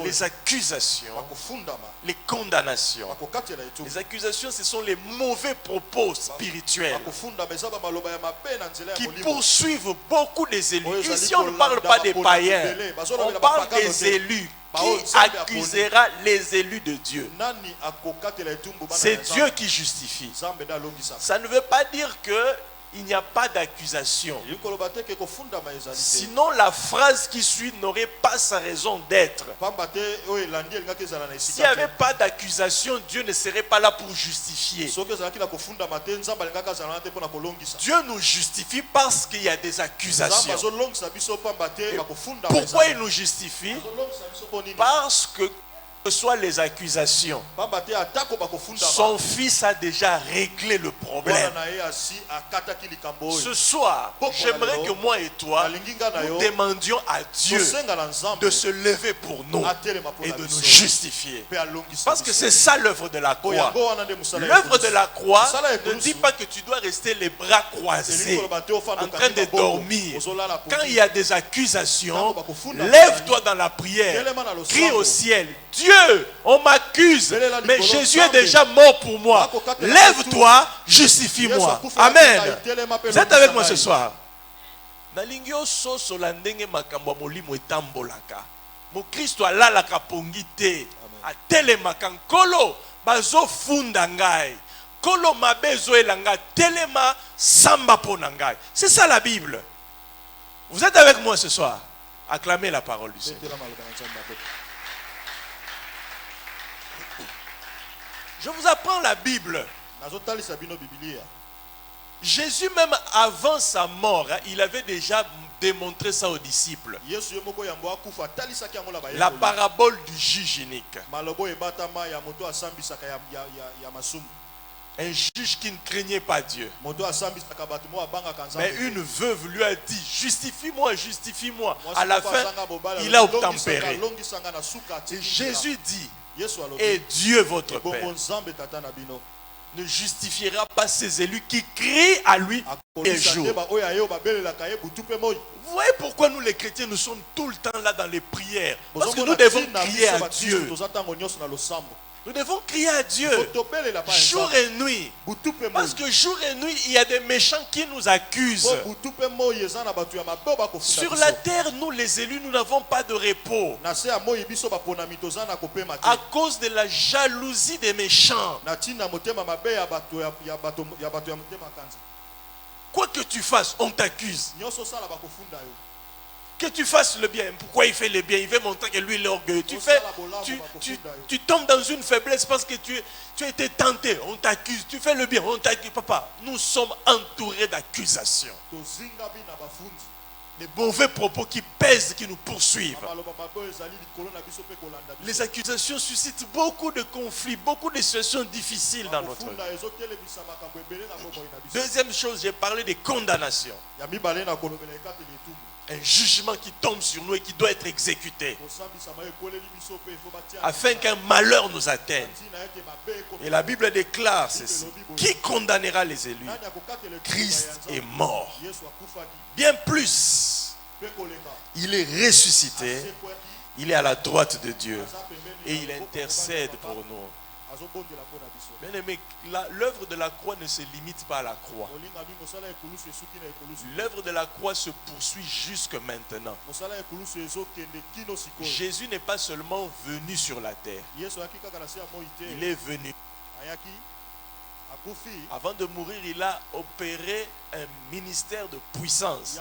les accusations, les condamnations. Les accusations, ce sont les mauvais propos spirituels qui poursuivent beaucoup des élus. Ici, on ne parle pas des païens, on parle des élus. Qui accusera les élus de Dieu? C'est Dieu qui justifie. Ça ne veut pas dire que il n'y a pas d'accusation. Sinon, la phrase qui suit n'aurait pas sa raison d'être. S'il n'y avait pas d'accusation, Dieu ne serait pas là pour justifier. Dieu nous justifie parce qu'il y a des accusations. Pourquoi il nous justifie? Parce que soit les accusations, son fils a déjà réglé le problème. Ce soir, j'aimerais que moi et toi, nous demandions à Dieu de se lever pour nous et de nous justifier. Parce que c'est ça l'œuvre de la croix. L'œuvre de la croix ne dit pas que tu dois rester les bras croisés en train de dormir. Quand il y a des accusations, lève-toi dans la prière, crie au ciel. Dieu, on m'accuse, mais Jésus est déjà mort pour moi. Lève-toi, justifie-moi. Amen. Vous êtes avec moi ce soir? Mon Christ là la kapongi te atelema kankolo bazo funda ngai kolo mabezo elanga telema samba ponangai. C'est ça la Bible. Vous êtes avec moi ce soir? Acclamez la parole du Seigneur. Je vous apprends la Bible. Jésus, même avant sa mort, il avait déjà démontré ça aux disciples. La parabole du juge unique. Un juge qui ne craignait pas Dieu. Mais une veuve lui a dit, justifie-moi, justifie-moi. À la fin, il a obtempéré. Et Jésus dit, et Dieu votre Père ne justifiera pas ses élus qui crient à lui et jour. Vous voyez pourquoi nous les chrétiens nous sommes tout le temps là dans les prières? Parce que nous devons crier à Dieu. Nous devons crier à Dieu jour et nuit. Parce que jour et nuit, il y a des méchants qui nous accusent. Sur la terre, nous les élus, nous n'avons pas de repos. À cause de la jalousie des méchants. Quoi que tu fasses, on t'accuse. Que tu fasses le bien. Pourquoi il fait le bien? Il veut montrer que lui il est orgueilleux. Tu tombes dans une faiblesse parce que tu as été tenté. On t'accuse. Tu fais le bien. On t'accuse. Papa, nous sommes entourés d'accusations. Des mauvais propos qui pèsent, qui nous poursuivent. Les accusations suscitent beaucoup de conflits, beaucoup de situations difficiles dans notre vie. Deuxième chose, j'ai parlé des condamnations. Un jugement qui tombe sur nous et qui doit être exécuté afin qu'un malheur nous atteigne. Et la Bible déclare ceci: qui condamnera les élus? Christ est mort. Bien plus, il est ressuscité, il est à la droite de Dieu et il intercède pour nous. Bien aimé, l'œuvre de la croix ne se limite pas à la croix. L'œuvre de la croix se poursuit jusque maintenant. Jésus n'est pas seulement venu sur la terre. Il est venu. Avant de mourir, il a opéré un ministère de puissance.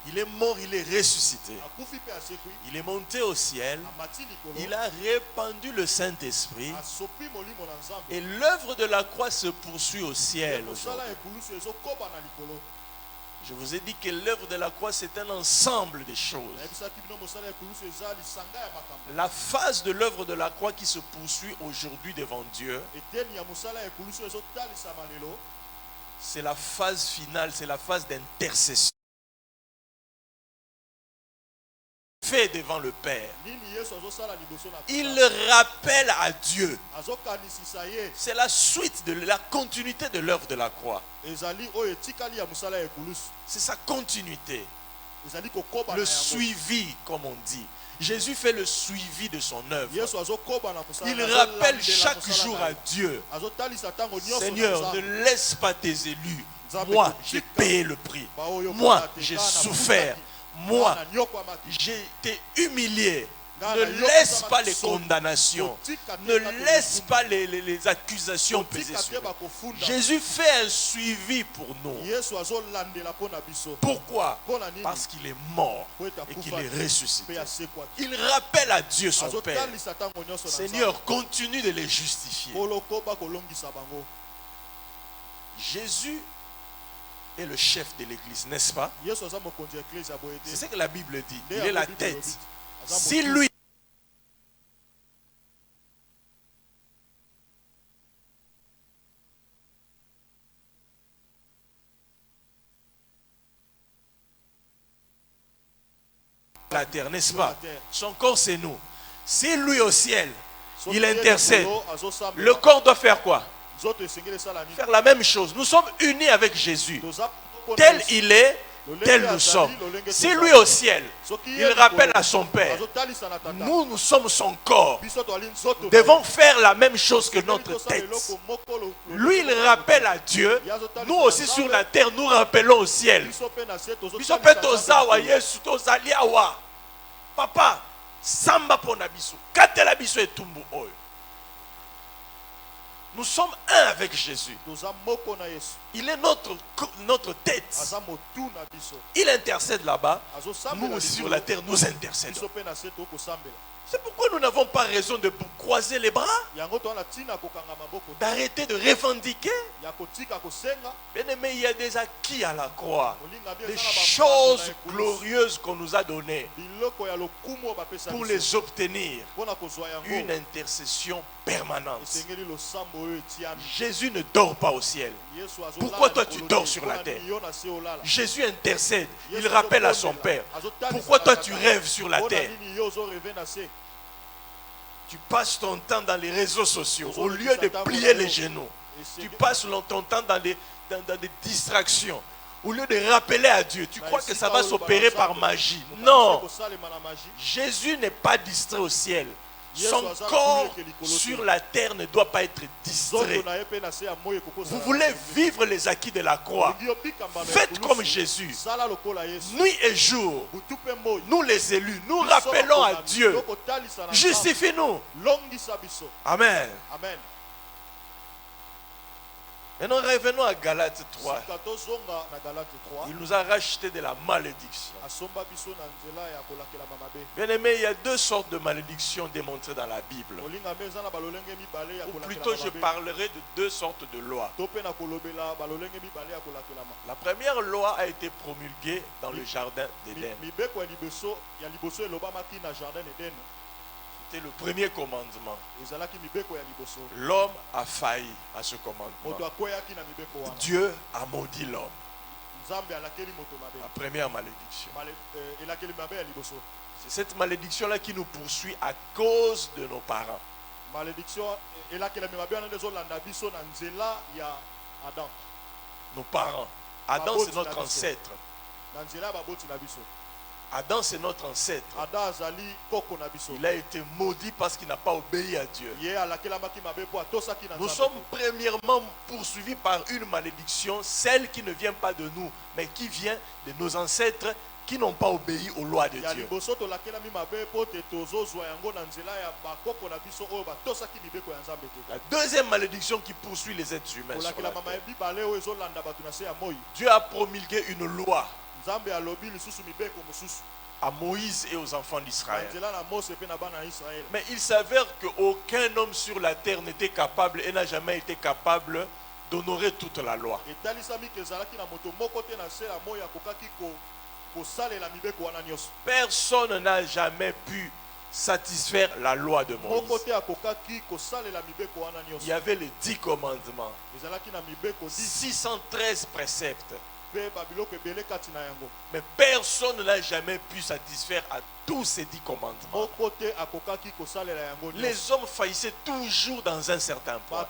Il est mort, il est ressuscité. Il est monté au ciel. Il a répandu le Saint-Esprit. Et l'œuvre de la croix se poursuit au ciel aujourd'hui. Je vous ai dit que l'œuvre de la croix, c'est un ensemble de choses. La phase de l'œuvre de la croix qui se poursuit aujourd'hui devant Dieu, c'est la phase finale, c'est la phase d'intercession. Fait devant le Père. Il rappelle à Dieu. C'est la suite de la continuité de l'œuvre de la croix. C'est sa continuité. Le suivi, comme on dit. Jésus fait le suivi de son œuvre. Il rappelle chaque jour à Dieu, Seigneur, ne laisse pas tes élus. Moi, j'ai payé le prix. Moi, j'ai souffert. Moi, j'ai été humilié. Ne laisse pas les condamnations. Ne laisse pas les accusations peser sur nous. Jésus fait un suivi pour nous. Pourquoi? Parce qu'il est mort et qu'il est ressuscité. Il rappelle à Dieu son Père. Seigneur, continue de les justifier. Jésus est le chef de l'église, n'est-ce pas? C'est ce que la Bible dit. Il est la tête. Si lui la terre, n'est-ce pas? Son corps, c'est nous. Si lui au ciel, il intercède, le corps doit faire quoi? Faire la même chose. Nous sommes unis avec Jésus. Tel il est, tel nous sommes. Si lui au ciel, il rappelle à son Père, nous sommes son corps. Nous devons faire la même chose que notre tête. Lui, il rappelle à Dieu. Nous aussi sur la terre, nous rappelons au ciel. Papa, samba pona biso, katela biso etumbu oyo. Nous sommes un avec Jésus. Il est notre tête. Il intercède là-bas. Nous aussi sur la terre, nous intercèdons. C'est pourquoi nous n'avons pas raison de croiser les bras, d'arrêter de revendiquer. Bien-aimé, il y a des acquis à la croix, des choses glorieuses qu'on nous a données. Pour les obtenir, une intercession permanente. Jésus ne dort pas au ciel. Pourquoi toi tu dors sur la terre? Jésus intercède, il rappelle à son Père. Pourquoi toi tu rêves sur la terre? Tu passes ton temps dans les réseaux sociaux au lieu de plier les genoux. Tu passes ton temps dans des distractions. Au lieu de rappeler à Dieu, tu crois que ça va s'opérer par magie. Non. Jésus n'est pas distrait au ciel. Son corps sur la terre ne doit pas être distrait. Vous voulez vivre les acquis de la croix. Faites comme Jésus. Nuit et jour, nous les élus, nous rappelons à Dieu. Justifie-nous. Amen. Maintenant, revenons à Galates 3. Il nous a racheté de la malédiction. Bien aimé, il y a deux sortes de malédictions démontrées dans la Bible. Ou plutôt, je parlerai de deux sortes de lois. La première loi a été promulguée dans le jardin d'Éden. C'était le premier commandement. L'homme a failli à ce commandement. Dieu a maudit l'homme. La première malédiction. C'est cette malédiction-là qui nous poursuit à cause de nos parents. Nos parents. Adam, c'est notre ancêtre. Adam, c'est notre ancêtre. Il a été maudit parce qu'il n'a pas obéi à Dieu. Nous sommes premièrement poursuivis par une malédiction, celle qui ne vient pas de nous, mais qui vient de nos ancêtres qui n'ont pas obéi aux lois de Dieu. La deuxième malédiction qui poursuit les êtres humains sur la terre. Dieu a promulgué une loi à Moïse et aux enfants d'Israël. Mais il s'avère qu'aucun homme sur la terre n'était capable et n'a jamais été capable d'honorer toute la loi. Personne n'a jamais pu satisfaire la loi de Moïse. Il y avait les 10 commandements, 613 préceptes. Mais personne n'a jamais pu satisfaire à tous ces 10 commandements. Les hommes faillissaient toujours dans un certain point.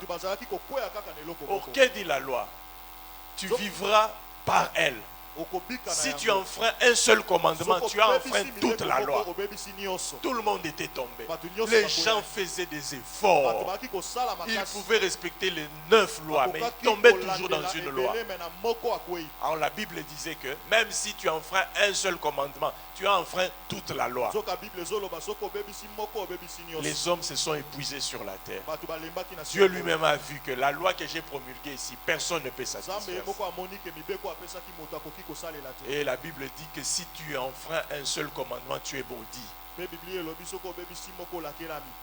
Que dit la loi? Tu vivras par elle. Si tu enfreins un seul commandement, tu as enfreint toute la loi. Tout le monde était tombé. Les gens faisaient des efforts. Ils pouvaient respecter les 9 lois, mais ils tombaient toujours dans une loi. Alors la Bible disait que même si tu enfreins un seul commandement, tu as enfreint toute la loi. Les hommes se sont épuisés sur la terre. Dieu lui-même a vu que la loi que j'ai promulguée ici, personne ne peut satisfaire. Et la Bible dit que si tu enfreins un seul commandement, tu es maudit.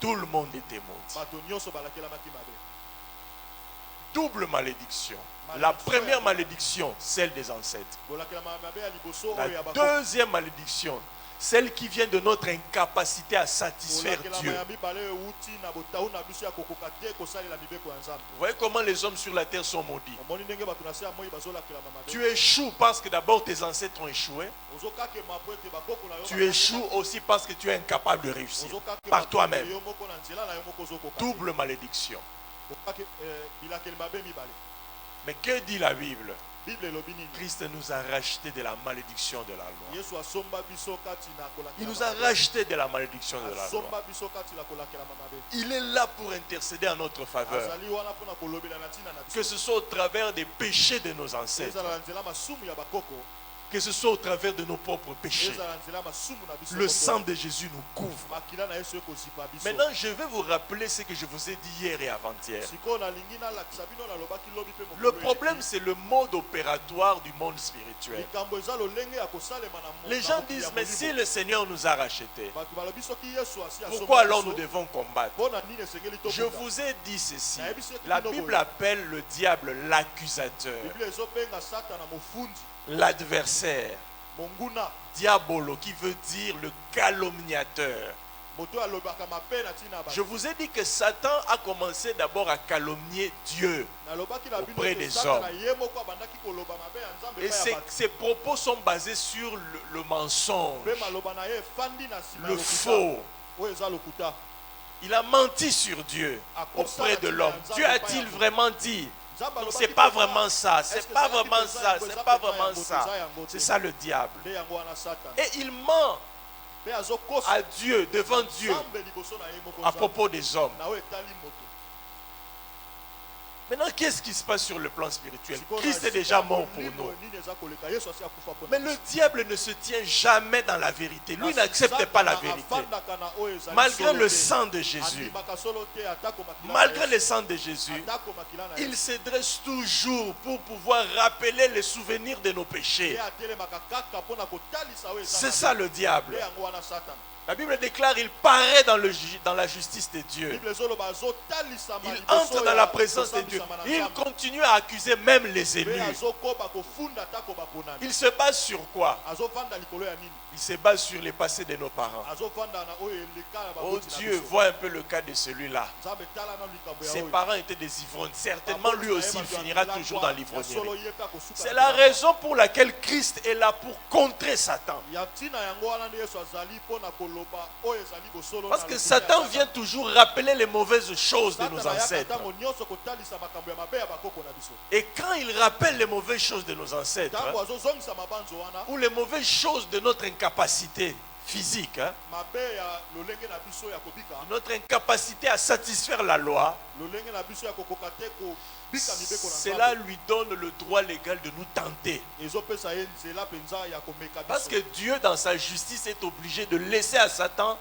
Tout le monde était maudit. Double malédiction. La première malédiction, celle des ancêtres. La deuxième malédiction, celle qui vient de notre incapacité à satisfaire Dieu. Vous voyez comment les hommes sur la terre sont maudits. Tu échoues parce que d'abord tes ancêtres ont échoué. Tu échoues aussi parce que tu es incapable de réussir par toi-même. Double malédiction. Mais que dit la Bible? Christ nous a racheté de la malédiction de la loi. Il nous a racheté de la malédiction de la loi. Il est là pour intercéder en notre faveur. Que ce soit au travers des péchés de nos ancêtres, que ce soit au travers de nos propres péchés. Le sang de Jésus nous couvre. Maintenant, je vais vous rappeler ce que je vous ai dit hier et avant-hier. Le problème, c'est le mode opératoire du monde spirituel. Les gens disent, mais si le Seigneur nous a rachetés, pourquoi alors nous devons combattre? Je vous ai dit ceci. La Bible appelle le diable l'accusateur, l'adversaire, diabolo, qui veut dire le calomniateur. Je vous ai dit que Satan a commencé d'abord à calomnier Dieu auprès des hommes. Et ses propos sont basés sur le mensonge, le faux. Il a menti sur Dieu auprès de l'homme. Dieu a-t-il vraiment dit? Non, c'est pas vraiment ça, c'est pas vraiment ça, c'est pas vraiment ça. C'est ça le diable. Et il ment à Dieu, devant Dieu, à propos des hommes. Maintenant, qu'est-ce qui se passe sur le plan spirituel? Christ est déjà mort pour nous. Mais le diable ne se tient jamais dans la vérité. Lui n'accepte pas la vérité. Malgré le sang de Jésus, il se dresse toujours pour pouvoir rappeler les souvenirs de nos péchés. C'est ça le diable. La Bible déclare, il paraît dans la justice de Dieu. Il entre dans la présence de Dieu. Il continue à accuser même les élus. Il se base sur quoi? Il se base sur les passés de nos parents. Oh Dieu, vois un peu le cas de celui-là. Ses parents étaient des ivrognes. Certainement lui aussi il finira toujours dans l'ivrognerie. C'est la raison pour laquelle Christ est là pour contrer Satan. Parce que Satan vient toujours rappeler les mauvaises choses de nos ancêtres. Et quand il rappelle les mauvaises choses de nos ancêtres, ou les mauvaises choses de notre incapacité physique, notre incapacité à satisfaire la loi, cela lui donne le droit légal de nous tenter. Parce que Dieu, dans sa justice, est obligé de laisser à Satan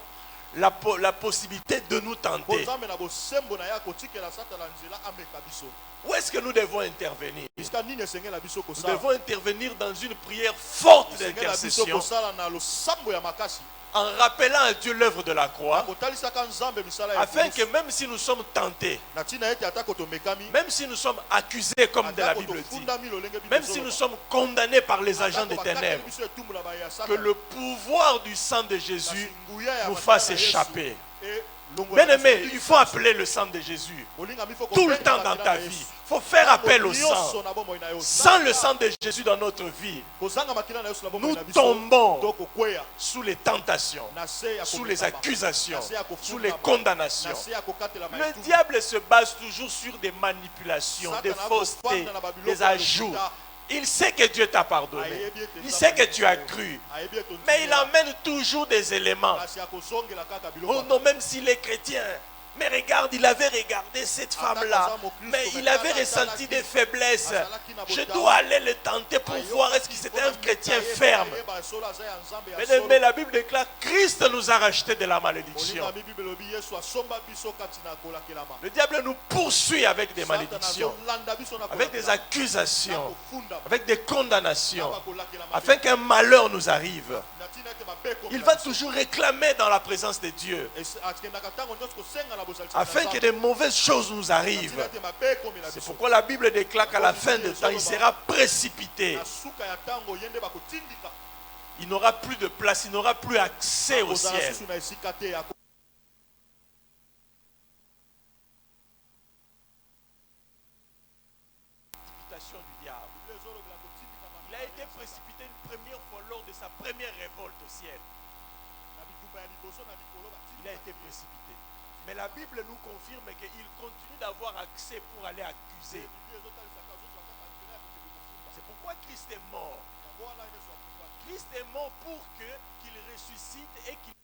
la possibilité de nous tenter. Où est-ce que nous devons intervenir? Nous devons intervenir dans une prière forte d'intercession, en rappelant à Dieu l'œuvre de la croix, afin que même si nous sommes tentés, même si nous sommes accusés comme de la Bible dit, même si nous sommes condamnés par les agents des ténèbres, que le pouvoir du sang de Jésus nous fasse échapper. Bien aimé, il faut appeler le sang de Jésus tout le temps dans ta vie. Il faut faire appel au sang. Sans le sang de Jésus dans notre vie, nous tombons sous les tentations, sous les accusations, sous les condamnations. Le diable se base toujours sur des manipulations, des faussetés, des ajouts. Il sait que Dieu t'a pardonné. Il sait que tu as cru. Mais il amène toujours des éléments. Oh non, même s'il est chrétien. Mais regarde, il avait regardé cette femme-là. Mais il avait ressenti des faiblesses. Je dois aller le tenter pour voir est-ce que c'était un chrétien ferme. Mais la Bible déclare Christ nous a rachetés de la malédiction. Le diable nous poursuit avec des malédictions, avec des accusations, avec des condamnations, afin qu'un malheur nous arrive. Il va toujours réclamer dans la présence de Dieu, afin que de mauvaises choses nous arrivent. C'est pourquoi la Bible déclare qu'à la fin du temps, il sera précipité. Il n'aura plus de place, il n'aura plus accès au ciel. Il a été précipité une première fois lors de sa première révolte au ciel. Il a été précipité. Mais la Bible nous confirme qu'il continue d'avoir accès pour aller accuser. C'est pourquoi Christ est mort. Christ est mort pour qu'il ressuscite et qu'il...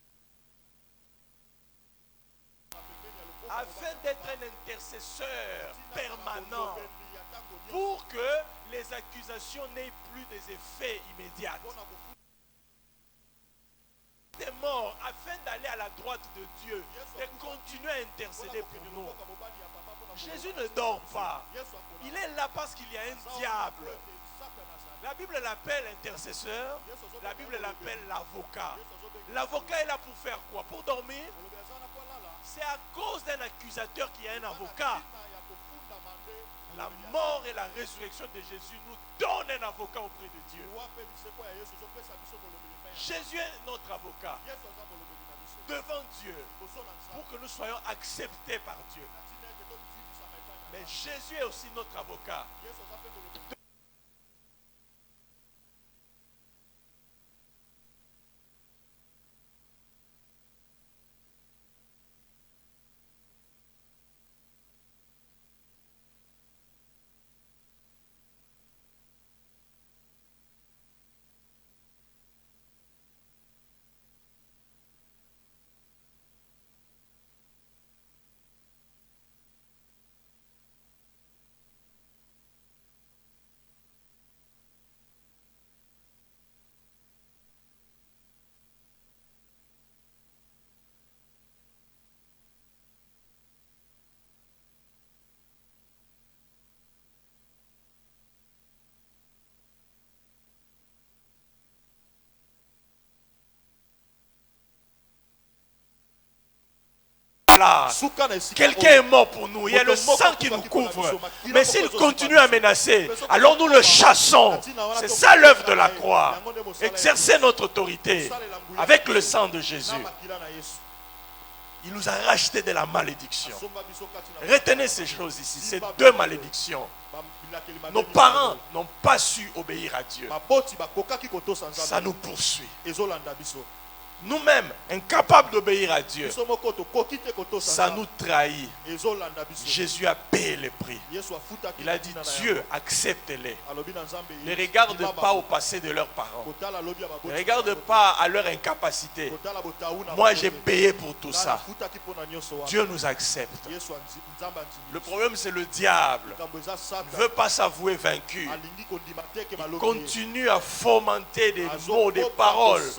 afin d'être un intercesseur permanent, pour que les accusations n'aient plus des effets immédiats. Il est mort afin d'aller à la droite de Dieu et continuer à intercéder pour nous. Jésus ne dort pas. Il est là parce qu'il y a un diable. La Bible l'appelle intercesseur. La Bible l'appelle l'avocat. L'avocat est là pour faire quoi? Pour dormir? C'est à cause d'un accusateur qu'il y a un avocat. La mort et la résurrection de Jésus nous donnent un avocat auprès de Dieu. Jésus est notre avocat devant Dieu pour que nous soyons acceptés par Dieu. Mais Jésus est aussi notre avocat. Quelqu'un est mort pour nous. Il y a le sang qui nous couvre. Mais s'il continue à menacer, alors nous le chassons. C'est ça l'œuvre de la croix. Exercer notre autorité avec le sang de Jésus. Il nous a racheté de la malédiction. Retenez ces choses ici. Ces deux malédictions. Nos parents n'ont pas su obéir à Dieu. Ça nous poursuit. Nous-mêmes, incapables d'obéir à Dieu, ça nous trahit. Jésus a payé le prix. Il a dit, Dieu, accepte-les. Ne regarde pas au passé de leurs parents. Ne regarde pas à leur incapacité. Moi, j'ai payé pour tout ça. Dieu nous accepte. Le problème, c'est le diable. Il ne veut pas s'avouer vaincu. Il continue à fomenter des mots, des paroles.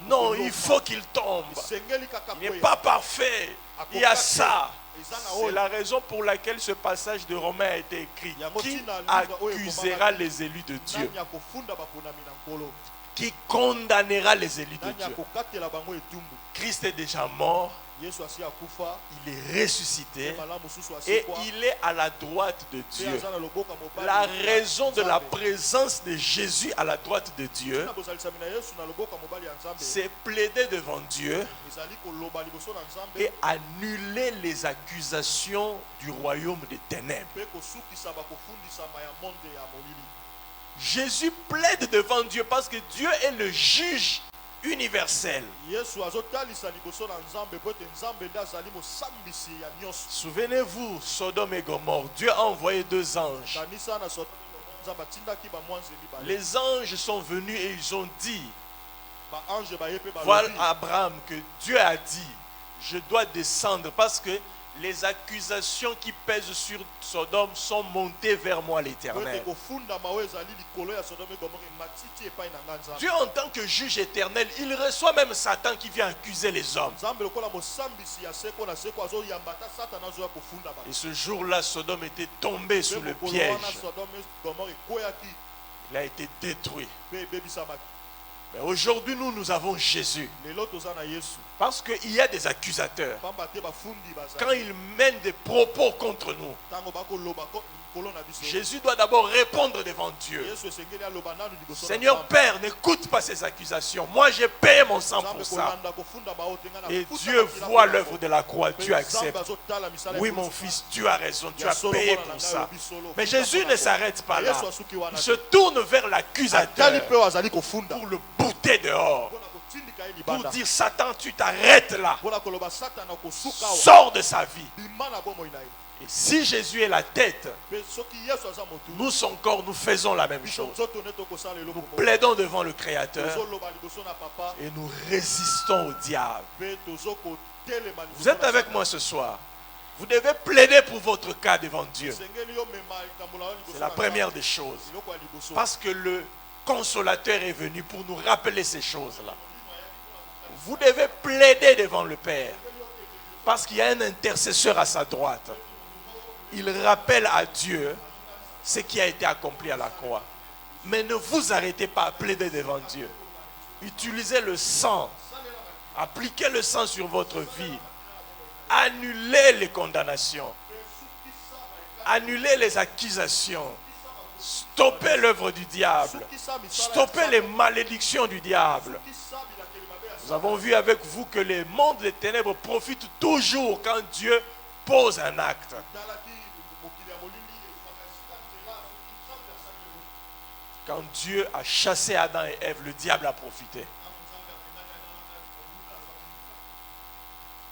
Non, il faut qu'il tombe. Il n'est pas parfait. Il y a ça. C'est la raison pour laquelle ce passage de Romains a été écrit. Qui accusera les élus de Dieu? Qui condamnera les élus de Dieu? Christ est déjà mort. Il est ressuscité et il est à la droite de Dieu. La raison de la présence de Jésus à la droite de Dieu, c'est plaider devant Dieu et annuler les accusations du royaume des ténèbres. Jésus plaide devant Dieu parce que Dieu est le juge universel. Souvenez-vous, Sodome et Gomorrhe, Dieu a envoyé deux anges Les anges sont venus et ils ont dit, voilà Abraham que Dieu a dit, je dois descendre parce que les accusations qui pèsent sur Sodome sont montées vers moi l'Éternel. Dieu en tant que juge éternel, il reçoit même Satan qui vient accuser les hommes. Et ce jour-là, Sodome était tombé sous le piège. Il a été détruit. Mais aujourd'hui, nous avons Jésus. Parce qu'il y a des accusateurs. Quand ils mènent des propos contre nous, Jésus doit d'abord répondre devant Dieu. Seigneur Père, n'écoute pas ces accusations. Moi, j'ai payé mon sang pour ça. Et Dieu voit l'œuvre de la croix. Dieu accepte. Oui, mon fils, tu as raison. Tu as payé pour ça. Mais Jésus ne s'arrête pas là. Il se tourne vers l'accusateur pour le bouter dehors. Pour dire, Satan, tu t'arrêtes là. Sors de sa vie. Et si Jésus est la tête, nous, son corps, nous faisons la même chose. Nous plaidons devant le Créateur et nous résistons au diable. Vous êtes avec moi ce soir. Vous devez plaider pour votre cas devant Dieu. C'est la première des choses. Parce que le consolateur est venu pour nous rappeler ces choses-là. Vous devez plaider devant le Père. Parce qu'il y a un intercesseur à sa droite. Il rappelle à Dieu ce qui a été accompli à la croix. Mais ne vous arrêtez pas à plaider devant Dieu. Utilisez le sang. Appliquez le sang sur votre vie. Annulez les condamnations. Annulez les accusations. Stoppez l'œuvre du diable. Stoppez les malédictions du diable. Nous avons vu avec vous que les mondes des ténèbres profitent toujours quand Dieu pose un acte. Quand Dieu a chassé Adam et Ève, le diable a profité.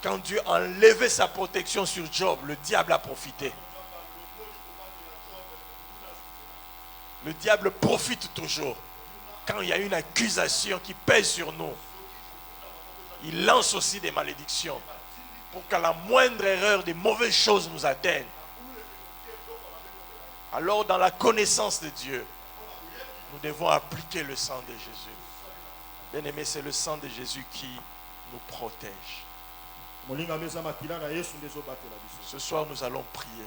Quand Dieu a enlevé sa protection sur Job, le diable a profité. Le diable profite toujours. Quand il y a une accusation qui pèse sur nous, il lance aussi des malédictions pour qu'à la moindre erreur, des mauvaises choses nous atteignent. Alors, dans la connaissance de Dieu, nous devons appliquer le sang de Jésus. Bien-aimé, c'est le sang de Jésus qui nous protège. Ce soir, nous allons prier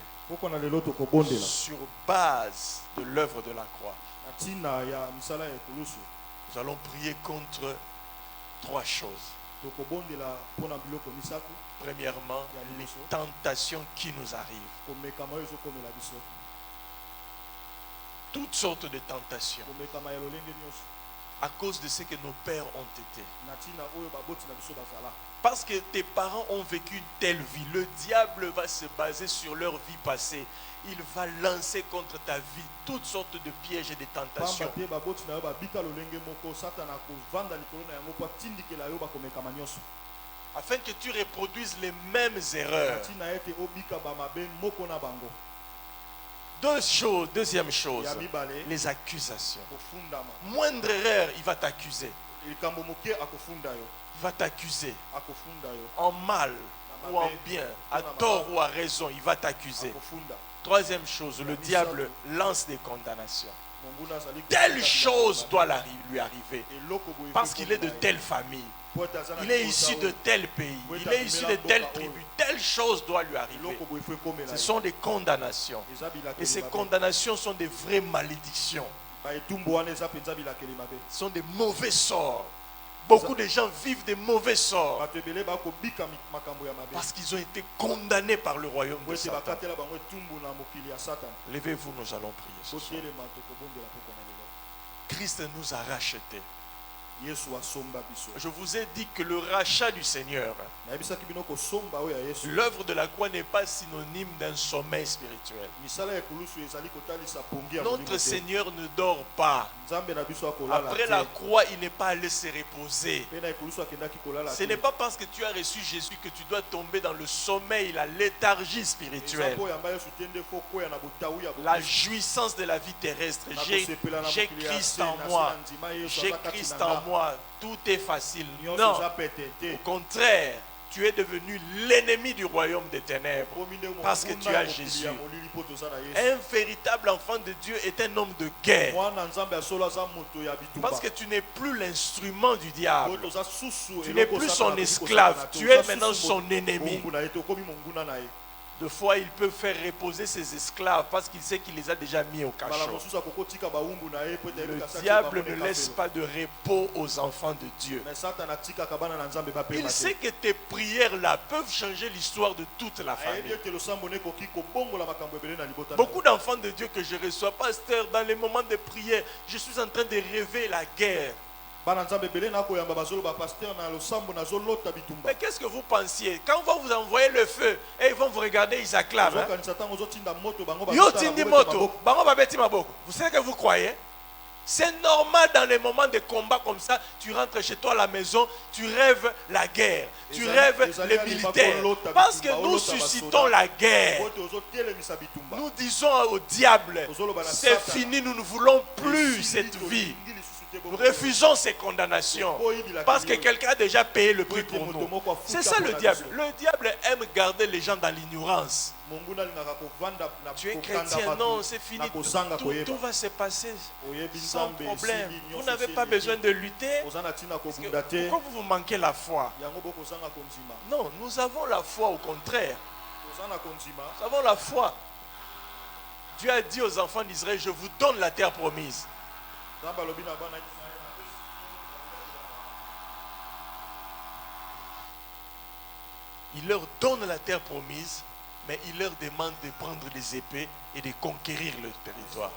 sur base de l'œuvre de la croix. Nous allons prier contre trois choses. Premièrement, les tentations qui nous arrivent. Toutes sortes de tentations. À cause de ce que nos pères ont été. Parce que tes parents ont vécu une telle vie, le diable va se baser sur leur vie passée. Il va lancer contre ta vie toutes sortes de pièges et de tentations. Afin que tu reproduises les mêmes erreurs. Deuxième chose, les accusations. Moindre erreur, il va t'accuser. Il va t'accuser. En mal ou en bien, à tort ou à raison, il va t'accuser. Troisième chose, le diable lance des condamnations. Telle chose doit lui arriver. Parce qu'il est de telle famille. Il est issu de tel pays. Il est issu de telle tribu. Telle chose doit lui arriver. Ce sont des condamnations. Et ces condamnations sont des vraies malédictions. Ce sont des mauvais sorts. Beaucoup de gens vivent des mauvais sorts parce qu'ils ont été condamnés par le royaume de Satan. Levez-vous, nous allons prier ce soir. Christ nous a rachetés. Je vous ai dit que le rachat du Seigneur, l'œuvre de la croix n'est pas synonyme d'un sommeil spirituel. Notre Seigneur ne dort pas. Après la croix, il n'est pas allé se reposer. Ce n'est pas parce que tu as reçu Jésus que tu dois tomber dans le sommeil, la léthargie spirituelle, la jouissance de la vie terrestre. J'ai Christ en moi. J'ai Christ en moi. Tout est facile. Non. Au contraire, tu es devenu l'ennemi du royaume des ténèbres parce que tu as Jésus. Un véritable enfant de Dieu est un homme de guerre parce que tu n'es plus l'instrument du diable. Tu n'es plus son esclave. Tu es maintenant son ennemi. Deux fois, il peut faire reposer ses esclaves parce qu'il sait qu'il les a déjà mis au cachot. Le diable ne laisse pas de repos aux enfants de Dieu. Il sait que tes prières là peuvent changer l'histoire de toute la famille. Beaucoup d'enfants de Dieu que je reçois, pasteur, dans les moments de prière, je suis en train de rêver la guerre. Mais qu'est-ce que vous pensiez? Quand on va vous envoyer le feu et ils vont vous regarder, ils acclament. Vous savez que vous croyez? C'est normal dans les moments de combat comme ça, tu rentres chez toi à la maison, tu rêves la guerre, tu rêves les militaires. Parce que nous suscitons la guerre. Nous disons au diable, c'est fini, nous ne voulons plus cette vie. Nous refusons ces condamnations parce que quelqu'un a déjà payé le prix pour nous. C'est ça le diable. Le diable aime garder les gens dans l'ignorance. Tu es chrétien, non, c'est fini. Tout va se passer sans problème. Vous n'avez pas besoin de lutter. Pourquoi vous manquez la foi? Non, nous avons la foi au contraire. Nous avons la foi. Dieu a dit aux enfants d'Israël, je vous donne la terre promise. Il leur donne la terre promise, mais il leur demande de prendre des épées et de conquérir le territoire.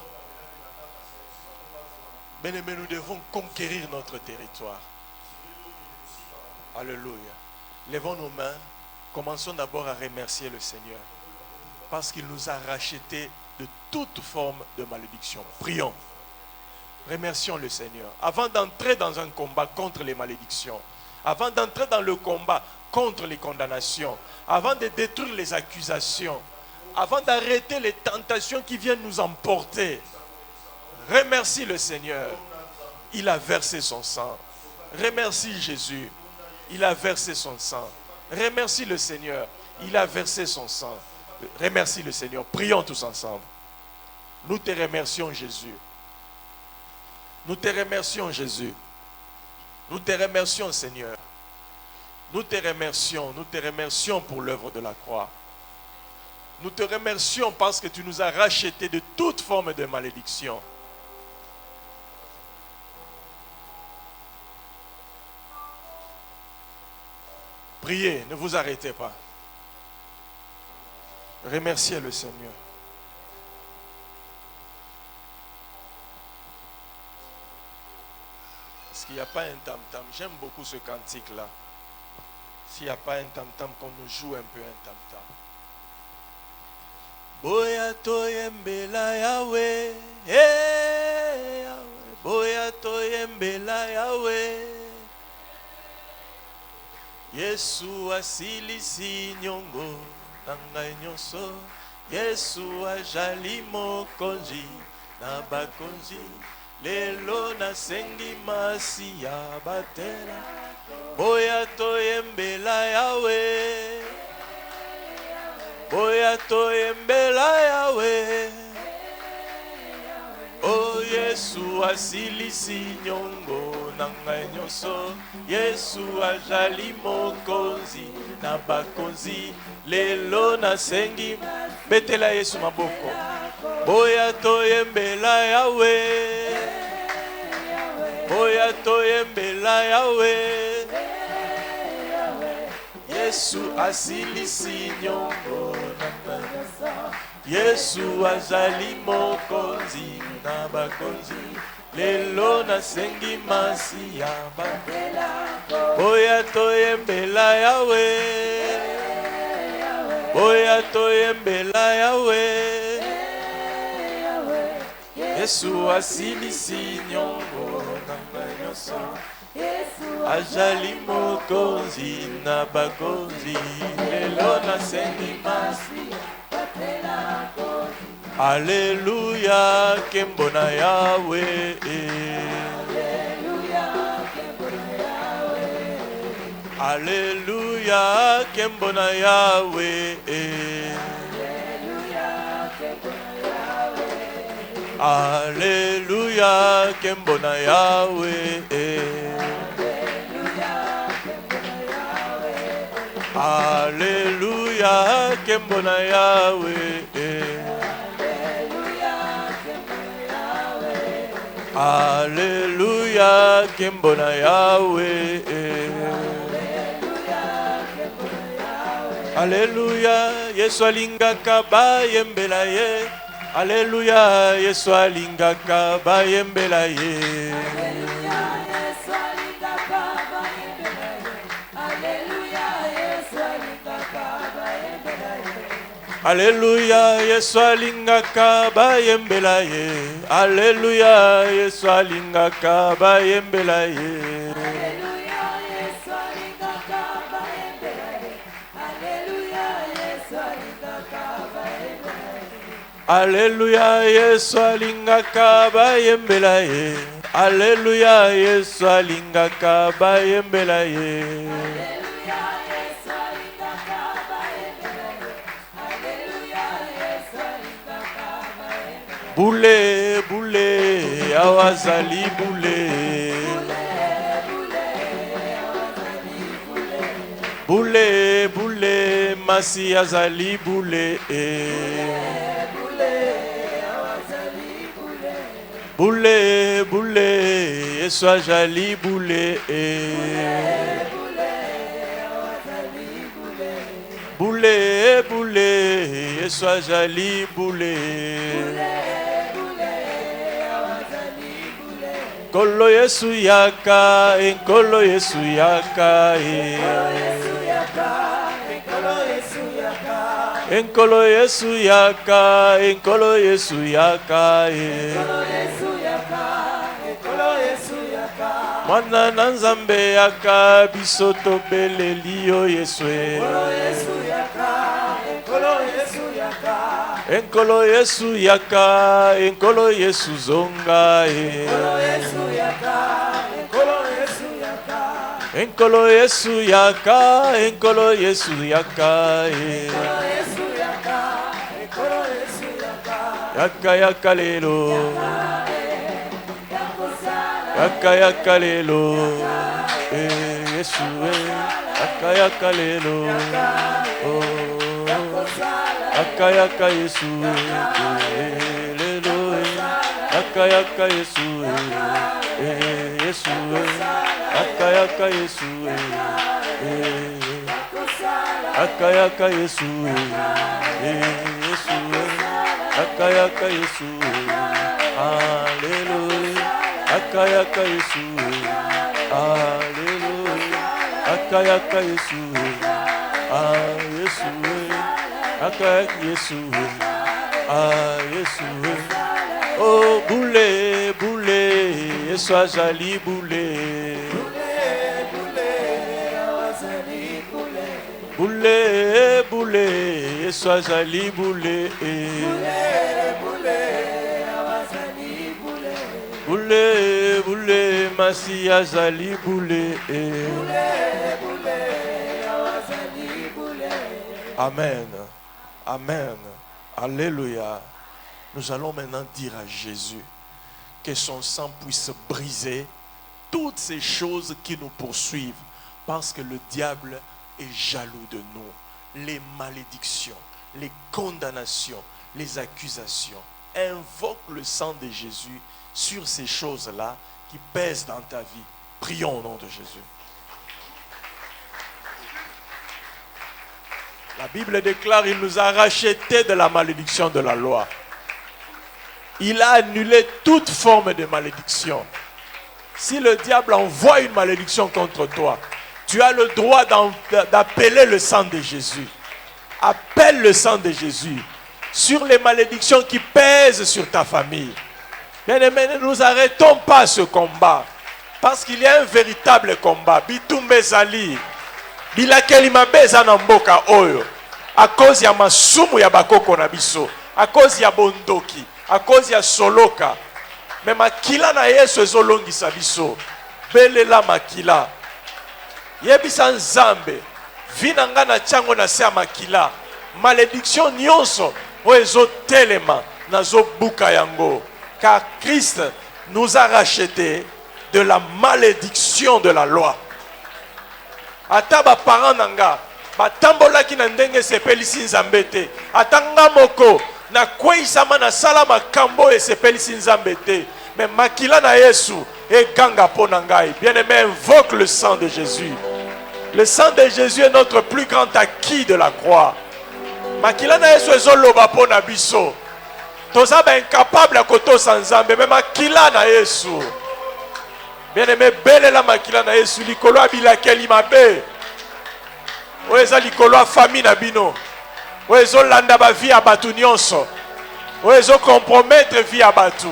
Mais nous devons conquérir notre territoire. Alléluia. Levons nos mains. Commençons d'abord à remercier le Seigneur parce qu'il nous a rachetés de toute forme de malédiction. Prions. Remercions le Seigneur. Avant d'entrer dans un combat contre les malédictions, avant d'entrer dans le combat contre les condamnations, avant de détruire les accusations, avant d'arrêter les tentations qui viennent nous emporter, remercie le Seigneur. Il a versé son sang. Remercie Jésus. Il a versé son sang. Remercie le Seigneur. Il a versé son sang. Remercie le Seigneur. Prions tous ensemble. Nous te remercions Jésus. Nous te remercions Jésus. Nous te remercions Seigneur. Nous te remercions pour l'œuvre de la croix. Nous te remercions parce que tu nous as rachetés de toute forme de malédiction. Priez, ne vous arrêtez pas. Remerciez le Seigneur. Est-ce qu'il n'y a pas un tam-tam? J'aime beaucoup ce cantique-là. S'il n'y a pas un tam-tam, qu'on nous joue un peu un tam-tam. Boya toyembela Yahweh, Yahweh. Boya toyembela Yahweh. Yesu asilisi nyongo nanga nyonso. Yesu ajali mokonzi na bakonzi. Lelo nasengi masi ya batela. Boya toyembela Yahweh. Boya toyembela Yahweh. Oh Yesu asilisi nyongo nanga nyonso. Yesu ajali mokonzi na bakonzi. Lelo nasengi betela Yesu maboko. Boya toyembela Yahweh. Boya toyembela Yahweh. Yesu asilisi nyongo na Yesu azali mokonzi na bakonzi. lelo nasengi masiya boya toyembela yawe boya toyembela yawe Yesu asilisi nyongo nanga nyonso ajali mokonzi na bakonzi lelo nasengi masiya Alléluia, Kembona Yahweh. Alléluia, Kembona Yahweh. Alléluia, Kembona Yahweh. Alléluia, Kembona Yahweh. Alléluia, Kembona Yahweh. Alléluia, Yesu alingaka bayembela ye. Alléluia, Yesu alingaka bayembela ye. Alléluia, Yesu alingaka bayembela ye. Alléluia, Yesu alingaka bayembela ye. Alléluia, Yesu alingaka bayembela ye. Alléluia, Yesu alingaka bayembela ye. Boule, boule, awazali boule. Boule, boule, masi azali boule. Boule, boule, Yesu ajali boule. Boule, boule, Yesu ajali boule. Kolo Yesu yaka, enkolo Yesu yaka, enkolo Yesu yaka, enkolo Yesu yaka, mwana na Nzambe yaka, biso tobeleli yo Yesu. Enkolo Yesu yaka, enkolo Yesu zonga, enkolo Yesu yaka, enkolo Yesu yaka, yaka yaka lelo, yaka yaka lelo, Yesu yaka yaka lelo, yaka yaka Yesu lelo, yaka yaka Yesu Yesu yaka yaka Yesu yaka yaka Yesu Yesu yaka yaka Yesu Alléluia yaka yaka Yesu Alléluia yaka yaka Yesu Yesu yaka yaka Yesu Yesu oh boule boule Yesu ajali boule boule boule Yesu ajali boule boule boule masi ajali boule amen amen alléluia. Nous allons maintenant dire à Jésus que son sang puisse briser toutes ces choses qui nous poursuivent parce que le diable est jaloux de nous. Les malédictions, les condamnations, les accusations. Invoque le sang de Jésus sur ces choses-là qui pèsent dans ta vie. Prions au nom de Jésus. La Bible déclare, il nous a rachetés de la malédiction de la loi. Il a annulé toute forme de malédiction. Si le diable envoie une malédiction contre toi, tu as le droit d'appeler le sang de Jésus. Appelle le sang de Jésus sur les malédictions qui pèsent sur ta famille. Bien-aimés, ne nous arrêtons pas ce combat. Parce qu'il y a un véritable combat. Bitumbe Zali. Bilakeli mabeza na mboka oyo. À cause ya masumu ya bakoko na biso. À cause ya bondoki. À cause ya soloka. Mais makila na Yesu ezolongisa biso. Belela makila. Yebisa nzambe. Vinanga na chango na se makila. Malédiction nyonso. Oezo telema. Nazo buka yango. Car Christ nous a rachetés de la malédiction de la loi. Ata ba parents nanga. Batambola ki na ndenge sepelisi nzambe te. Atanga moko. Na kweisama na sala makambo esepelisi nzambe te. Mais makila na Yesu et ganga pona ngai. Bien-aimé, invoque le sang de Jésus. Le sang de Jésus est notre plus grand acquis de la croix. Makila na Yesu ezoloba pona biso. Toza ba incapable à koto sanzambe, mais makila na Yesu. Bien-aimé, belle la makila na Yesu likolo abilakeli mabe. Oeza likolo a famille na bino. Oezo landa ba vie a batu nyonso. Oezo compromettre vie a batu.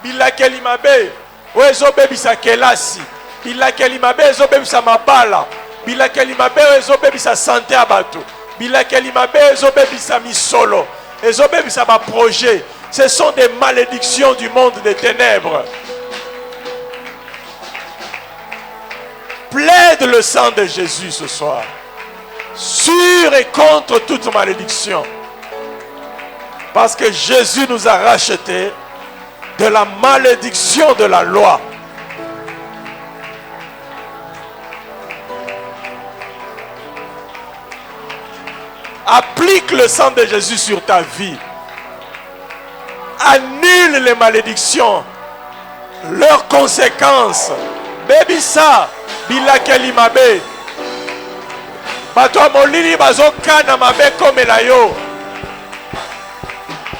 Bilakeli mabe. Oezo bebisa kelasi. Bilakeli mabe ezo bebisa mabala. Bilakeli mabe ezo bebisa santé a batu. Bilakeli mabe ezo bebisa misolo. Ezo bebisa ma projet. Ce sont des malédictions du monde des ténèbres. Plaide le sang de Jésus ce soir. Sur et contre toute malédiction. Parce que Jésus nous a rachetés de la malédiction de la loi. Applique le sang de Jésus sur ta vie. Annule les malédictions, leurs conséquences. Bebisa, bilakeli mabe. Bato molili bazokana mabe komela yo.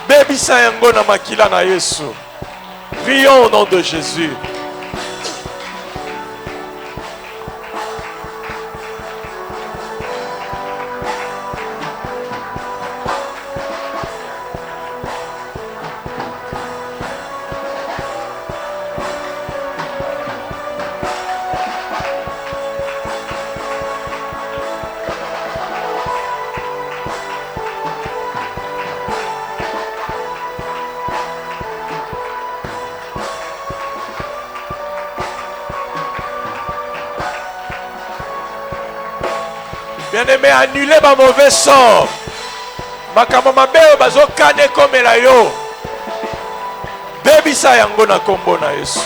Bebisa yango na makila na Yesu. Prions au nom de Jésus. Bien-aimé, annulez ma mauvais sort. Makambo mabe bazo kane komela yo. Bebisa yango na kombo na Yesu.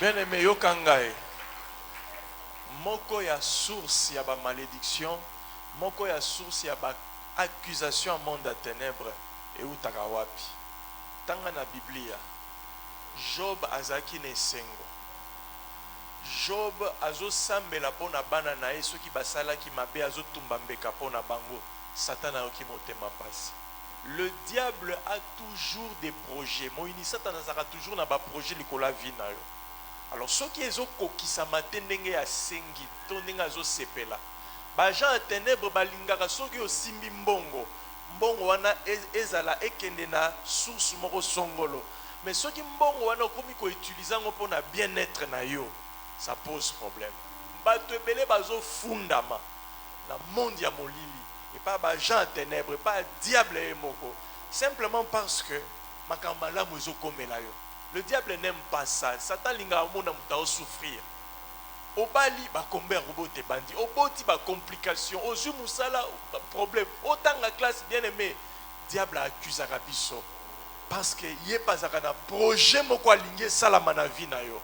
Bien aimé, yo kangae. Moko ya source ya ba malédiction, moko ya source ya ba accusation à monde de ténèbres et ou takawapi. Tanga na Biblia. Job azaki ne sengo. Job azo sambela pona bana na ye soki basala ki mabe azo tumba mbeka pona bango. Satan a oki motema pasi. Le diable a toujours des projets. Moini Satan a toujours na ba projet likola vie na yo. Alors ceux qui ezo kokisa matendenge ya sengi to ndenge azo sepela. Ba gens à ténèbres balingaka soki osimbi mbongo. Mbongo wana ezala ekende na source moko songolo. Mais ceux qui mbongo wana komi ko utiliser ngo pona bien-être na yo, ça pose problème. Bato ebele bazo fundama na monde ya molili et pas ba gens à ténèbres, pas diable et moko. Simplement parce que makambala mozo komela yo. Le diable n'aime pas ça. Satan linga mona mutao souffrir. Obali ba komber robote bandi, oboti ba complication, ozu musala problème. Autant la classe bien aimé, diable accuse Arabiso parce que yé pas un projet moko alingué salama na vie na yo.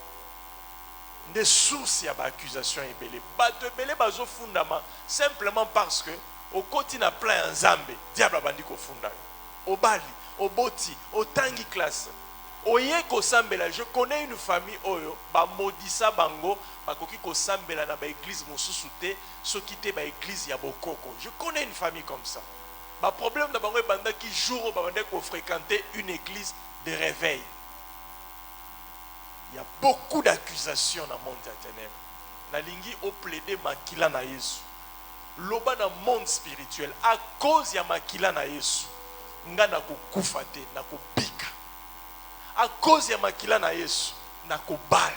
Des sources ya ba accusation ebele. Bato ebele bazo fundama simplement parce que au kotina plein nzambe, diable bandi ko funda. Obali, oboti, otangi classe. Oye ko sambela, je connais une famille oyo ba modisa bango ba koki ko sambela na ba église mosusu te soki te ba église ya bokoko. Je connais une famille comme ça. Ba problème na bango e banda ki jour ba banda ko fréquenter une église de réveil. Il y a beaucoup d'accusations dans le monde des ténèbres. Na lingi o plaider makila na Yesu. Loba na monde spirituel à cause ya makila na Yesu. Nga na ko kufa te, na ko bika. À cause ya makila na Yesu na kobala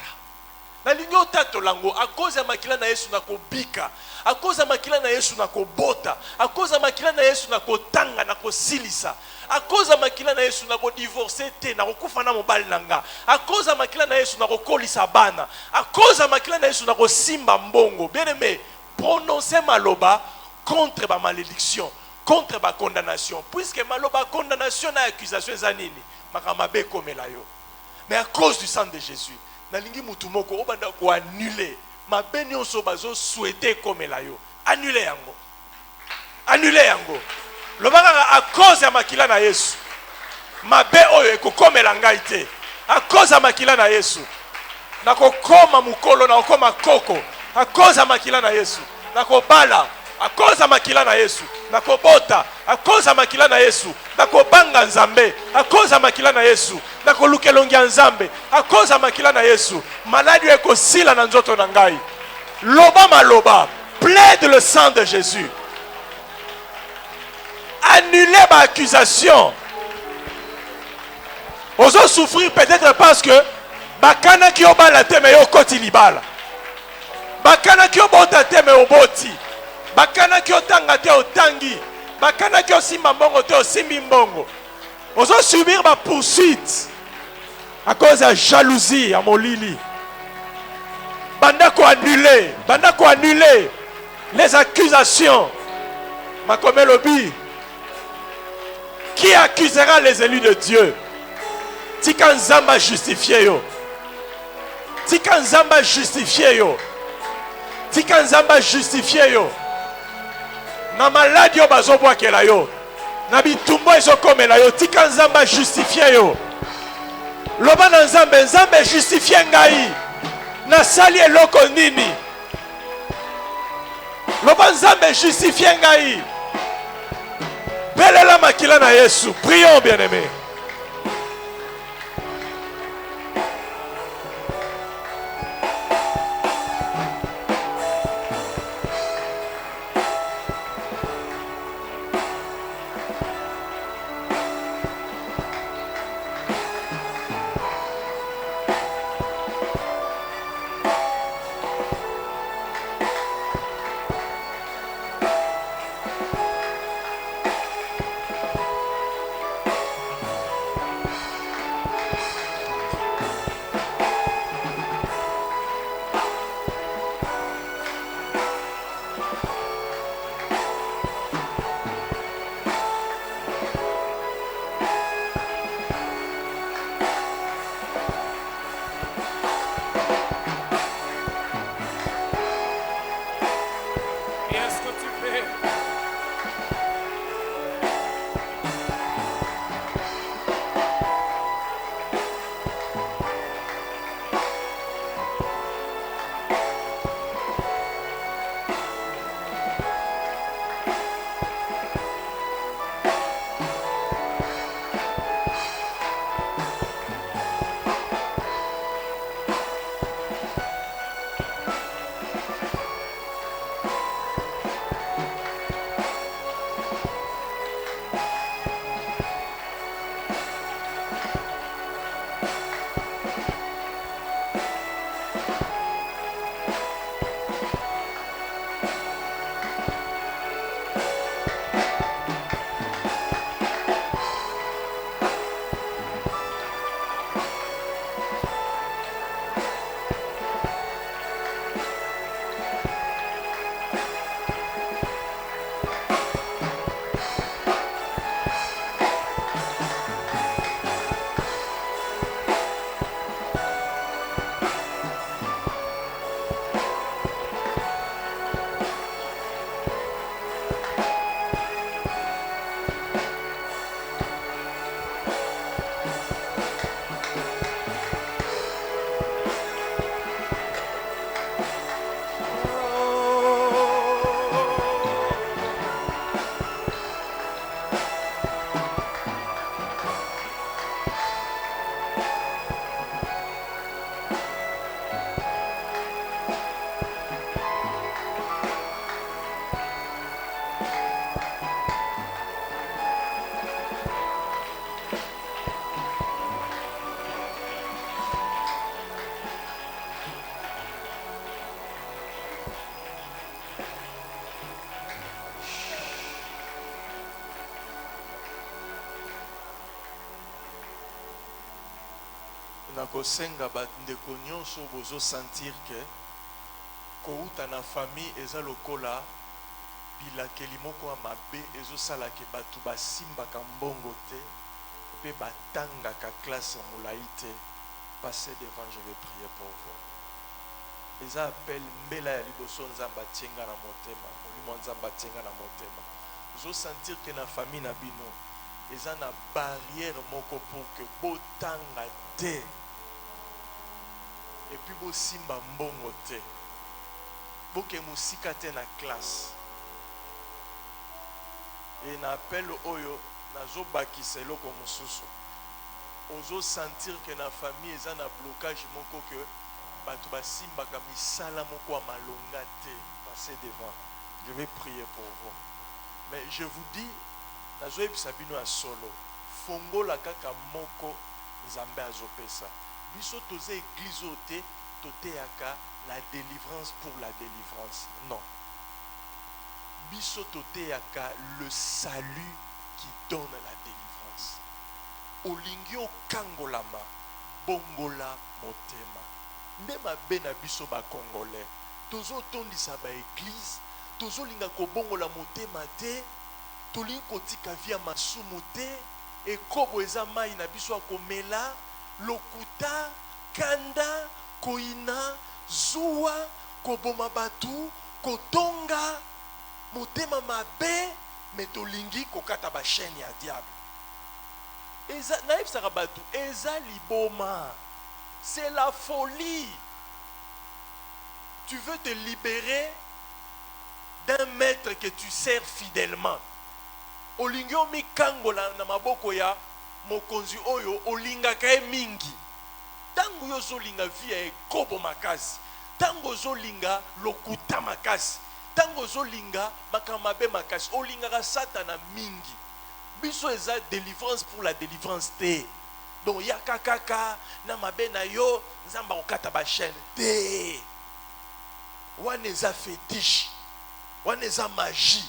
na linyo tato lango à cause ya makila na Yesu na kobika à cause ya makila na Yesu na kobota à cause ya makila na Yesu na kotanga na kosilisa à cause ya makila na Yesu na kodivorcer te na kokufa na mobali nanga à cause ya makila na Yesu na kokolisa bana à cause ya makila na Yesu na kosimba mbongo. Bien aimé, prononcez maloba contre ba malédiction, contre ba condamnation, puisque maloba condamnation na accusation zanini. Mais à cause du sang de Jésus, nalingi mutumoko obanda ko annuler ma benionso bazo souhaiter comme la yo, annuler yango, annuler yango. Lobaka à cause ya makila na Yesu, ma be oyo eko comme la ngai te, à cause ya makila na Yesu, nako koma mukolo na koma koko, à cause ya makila na Yesu, nako bala. À cause de makila na Yesu, nako bota. À cause de makila na Yesu, nako banga nzambe. À cause de makila na Yesu, nako lukelongi nzambe. À cause de makila na Yesu, maladi eko sila na nzoto na ngai. Loba maloba, plaide le sang de Jésus. Annulez ma accusation. Ozo souffrir peut-être parce que bakana ki obala te me yo koti libala. Bakana ki obota te me oboti. Bakana ki otanga te otangi. Bakana ki osimba mbongo te osimbi mbongo. Ozo subir ma poursuite à cause de la jalousie à molili. Banda ko annuler les accusations. Makome lobi. Qui accusera les élus de Dieu? Tika nzamba justifié yo. Tika nzamba justifié yo. Tika nzamba justifié yo. Na maladi yo bazobwakela yo, na bitumbo ezokomela yo, tika nzamba justifie yo. Loba na nzambe, nzambe justifie ngai na sali eloko nini. Loba nzambe justifie ngai. Belela makila na Yesu. Prions, bien-aimés. Est-ce que tu peux? nakosenga bandeko nyonso bozo sentir que kouta na famille eza lokola bilakeli moko ya mabe ezosala ke bato basimbaka mbongo te pe batangaka classe ya molai te. Passez devant, je vais prier pour vous. Eza appel mbela ya liboso nzambe atienga na motema molimo nzambe atienga na motema ozo sentir que na famille na bino eza na barrière moko pour que botanga te et puis bosimba mbongo te boke musika te na classe et na appel oyo nazo bakisa eloko mosusu ozo sentir que na famille eza na blocage moko que bato basimbaka misala moko ya malonga te. Passez devant, je vais prier pour vous. Mais je vous dis nazo yebisa bino ya solo fongola kaka moko nzambe azopesa biso toze église ote toteyaka la délivrance pour la délivrance. Non, biso toteyaka le salut qui donne la délivrance. Olingi okangolama bongola motema nde mabe na biso ba congolais tozotondisa ba église tozolinga kobongola motema te tolingi kotika via masumu te ekobo eza mai na biso akomela lokuta kanda koina zuwa koboma batu kotonga motema mabe me tolingi kokata ba chaîne ya diable eza naibisaka batu eza liboma. C'est la folie. Tu veux te libérer d'un maître que tu sers fidèlement. Olingi omi kangola na maboko ya mokonzi oyo olingaka ye mingi. Tango yo zolinga via ekobo makasi. Tango zolinga lokuta makasi. Tango zolinga makamabe makasi. Olingaka satana mingi. Biso eza délivrance pour la délivrance te. Donc yaka kaka na mabe na yo nzamba okata ba chaîne te. Wana eza fétiche, wana eza magie,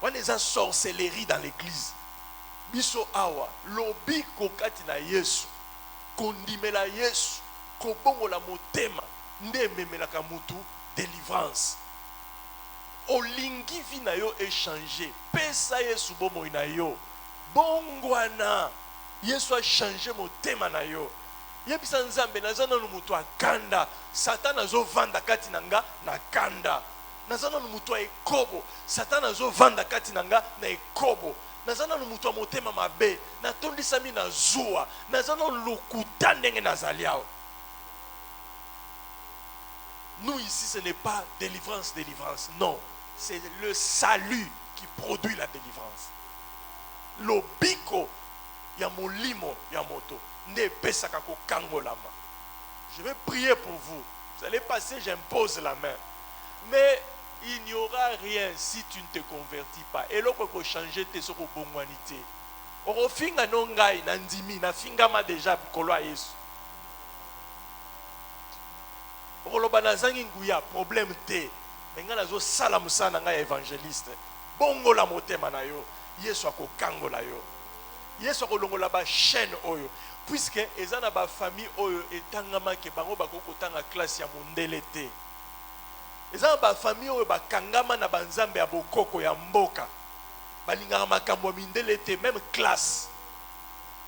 wana eza sorcellerie dans l'église. Biso awa lobi kokati na Yesu, kondimela Yesu, kobongola motema nde memelaka mutu délivrance. Olingi vi na yo échanger, pesa Yesu bomoi na yo, bongwana Yesu a changé mon thème na yo. Yebisa nzambe naza nanu mutu akanda. Satan azo vanda kati nanga na kanda. nazana no mutu ekobo Satan azo vanda kati nanga na ekobo nazana no mutu motema mabe natondisa mi na zuwa nazana lokuta ndenge nazaliao. Nous ici ce n'est pas délivrance, non, c'est le salut qui produit la délivrance. Lobiko ya molimo ya moto ne pesaka ko kangolama. Je vais prier pour vous. Vous allez passer, j'impose la main. Mais il n'y aura rien si tu ne te convertis pas. Et l'autre peut changer tes soko bongwanité. Orofinga no ngai na ndimi na fingama déjà kolo Yesu. Oroloba nazangi nguya problème te. Menga nazo sala musana ngai évangéliste. Bongo la motema na yo. Yesu akokangola yo. Yesu akolongola ba chaîne oyo. Puisque ezana ba famille oyo etangama ke bango bakokotanga classe ya mondele te. Ezana ba famille oyo bakangama na banzambe ya bokoko ya mboka. Balingaka makambo mindele te même classe.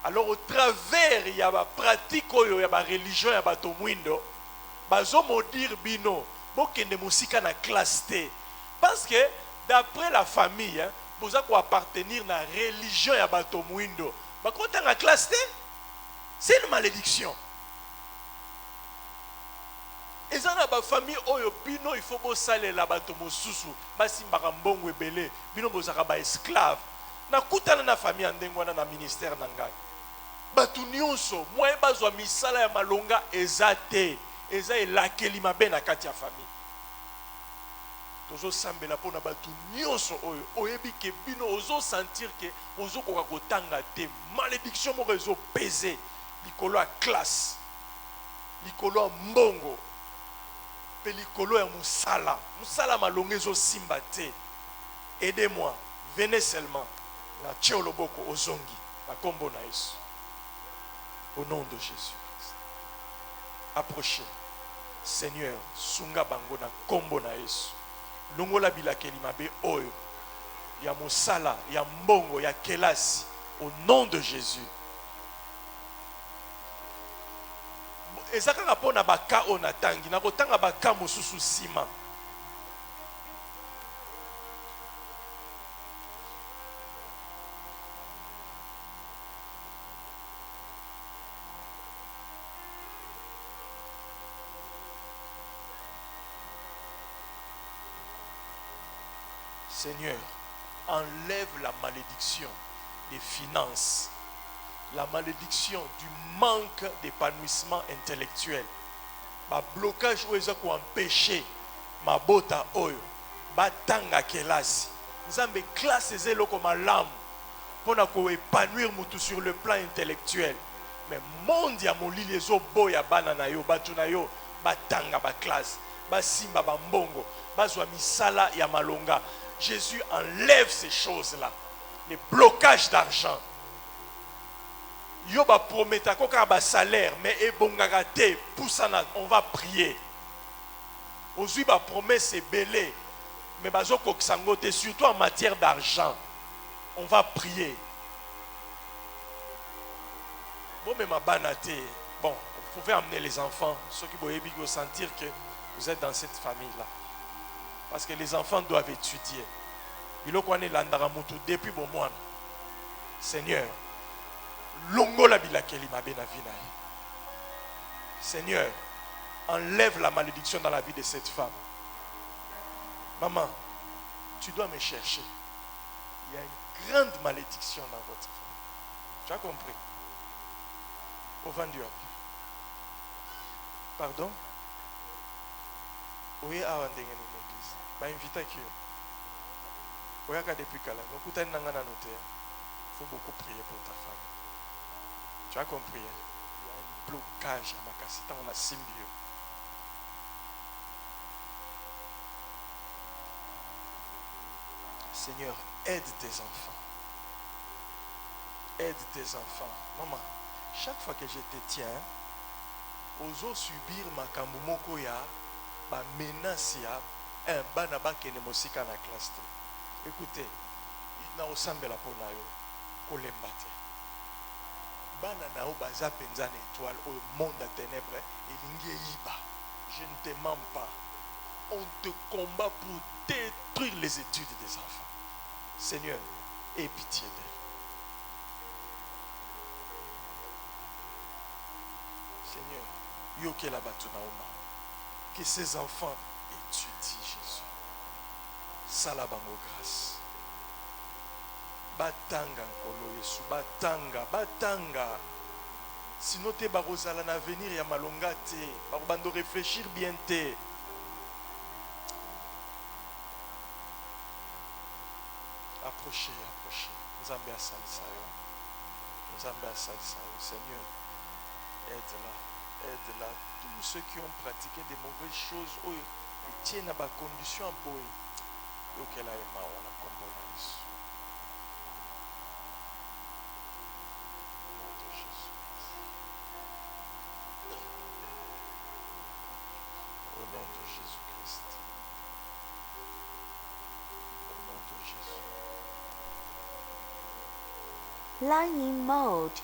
Alors au travers ya ba pratique oyo ya ba religion ya bato mwindo, bazo modir bino bokende musika na classe te. Parce que d'après la famille, hein, vous allez appartenir à la religion ya bato mwindo. Ba kota na classe te. C'est une malédiction. Et ça na ba famille oyo bino il faut bo sale la bato mosusu basimba mbongo ebele bino bozaka ba esclave na kutana na famille andengwana na ministère na ngai bato nyonso moye bazwa misala ya malonga ezate eza elakeli mabe na kati ya famille tozo sambela pona bato nyonso oyo oyebi ke bino ozo sentir ke ozo koka kotanga te malédiction moko ezo peser likolo ya classe likolo ya mbongo pe likolo ya musala musala malonga ezo simba te. Aidez-moi, venez seulement na tchéoloboko ozongi na kombo na Yesu au nom de Jésus-Christ. Approchez. Seigneur, sunga bango na kombo na Yesu. Longola bilakeli mabe oyo ya musala ya mbongo ya kelasi au nom de Jésus. Ezaka kapona baka onatangi na kotanga baka mosusu sima. Seigneur, enlève la malédiction des finances, la malédiction du manque d'épanouissement intellectuel, le blocage où ils ont empêché ma bota oyo, batanga kelasi, nous avons classé zélo comme l'âme pour nous épanouir sur le plan intellectuel. Mais monde ya molili les boya banana yo batuna yo batanga ba classe, basimba bambongo, bazwa misala ya malonga. Jésus enlève ces choses-là. Les blocages d'argent. Yoba prometa koka ba salaire mais ebongaka te poussana on va prier. Ozui ba promesse est belé mais bazo koksangote surtout en matière d'argent. On va prier. Bon mais ma banate. Bon, vous pouvez amener les enfants, ceux qui vont sentir que vous êtes dans cette famille-là. Parce que les enfants doivent étudier. Il depuis bon mois. Seigneur, longola bilakeli mabena vinaï. Seigneur, enlève la malédiction dans la vie de cette femme. Maman, tu dois me chercher. Il y a une grande malédiction dans votre vie. Tu as compris? Au vendu. Pardon? Oui, à l'église. Bah, invite à qui? Oui, depuis qu'elle a il faut beaucoup prier pour ta femme. Tu as compris? Hein? Il y a un blocage à ma cassette. On a symbio. Seigneur, aide tes enfants. Aide tes enfants. Maman, chaque fois que je te tiens, oso subir ma kamumoko ya ba menace ya un bana ba kene mosika na classe. Écoutez, na osambela pona yo kolemba te. Bana na o baza penza na étoile au monde à ténèbres elingi yiba. Je ne te mens pas. on te combat pour détruire les études des enfants. Seigneur, aie pitié d'elle. Seigneur, yoke la batunaoma. Que ces enfants étudient Jésus. Salabango grâce. Batanga nkolo Yesu. Batanga. Sinon te barozala na venir ya malonga te. Bando réfléchir bien te. Approchez. Nzambe asalisa yo. Seigneur, aide-la. Tous ceux qui ont pratiqué des mauvaises choses, ils tiennent à ma condition à boy. Ok, là, il m'a Jésus. Au nom de Jésus-Christ. Au nom de Jésus. Flying mode.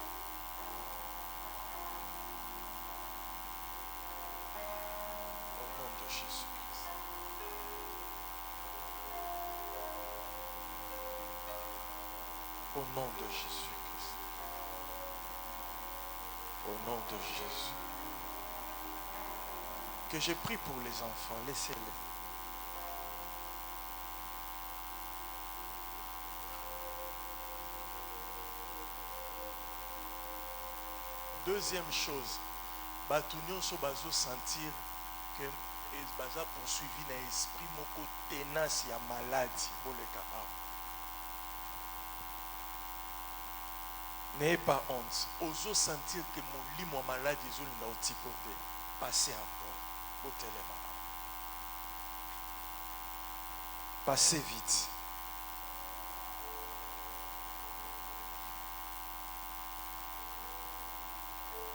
Au nom de Jésus-Christ. Au nom de Jésus-Christ. Au nom de Jésus. Que j'ai pris pour les enfants, laissez-les. Deuxième chose, Batunion so bazo sentir que baza poursuivi dans l'esprit moko tenace ya maladie pour le cas. N'ayez pas honte. Oso sentir que mon lit mon maladie zo na otipote. Passez encore au téléma. Passez vite.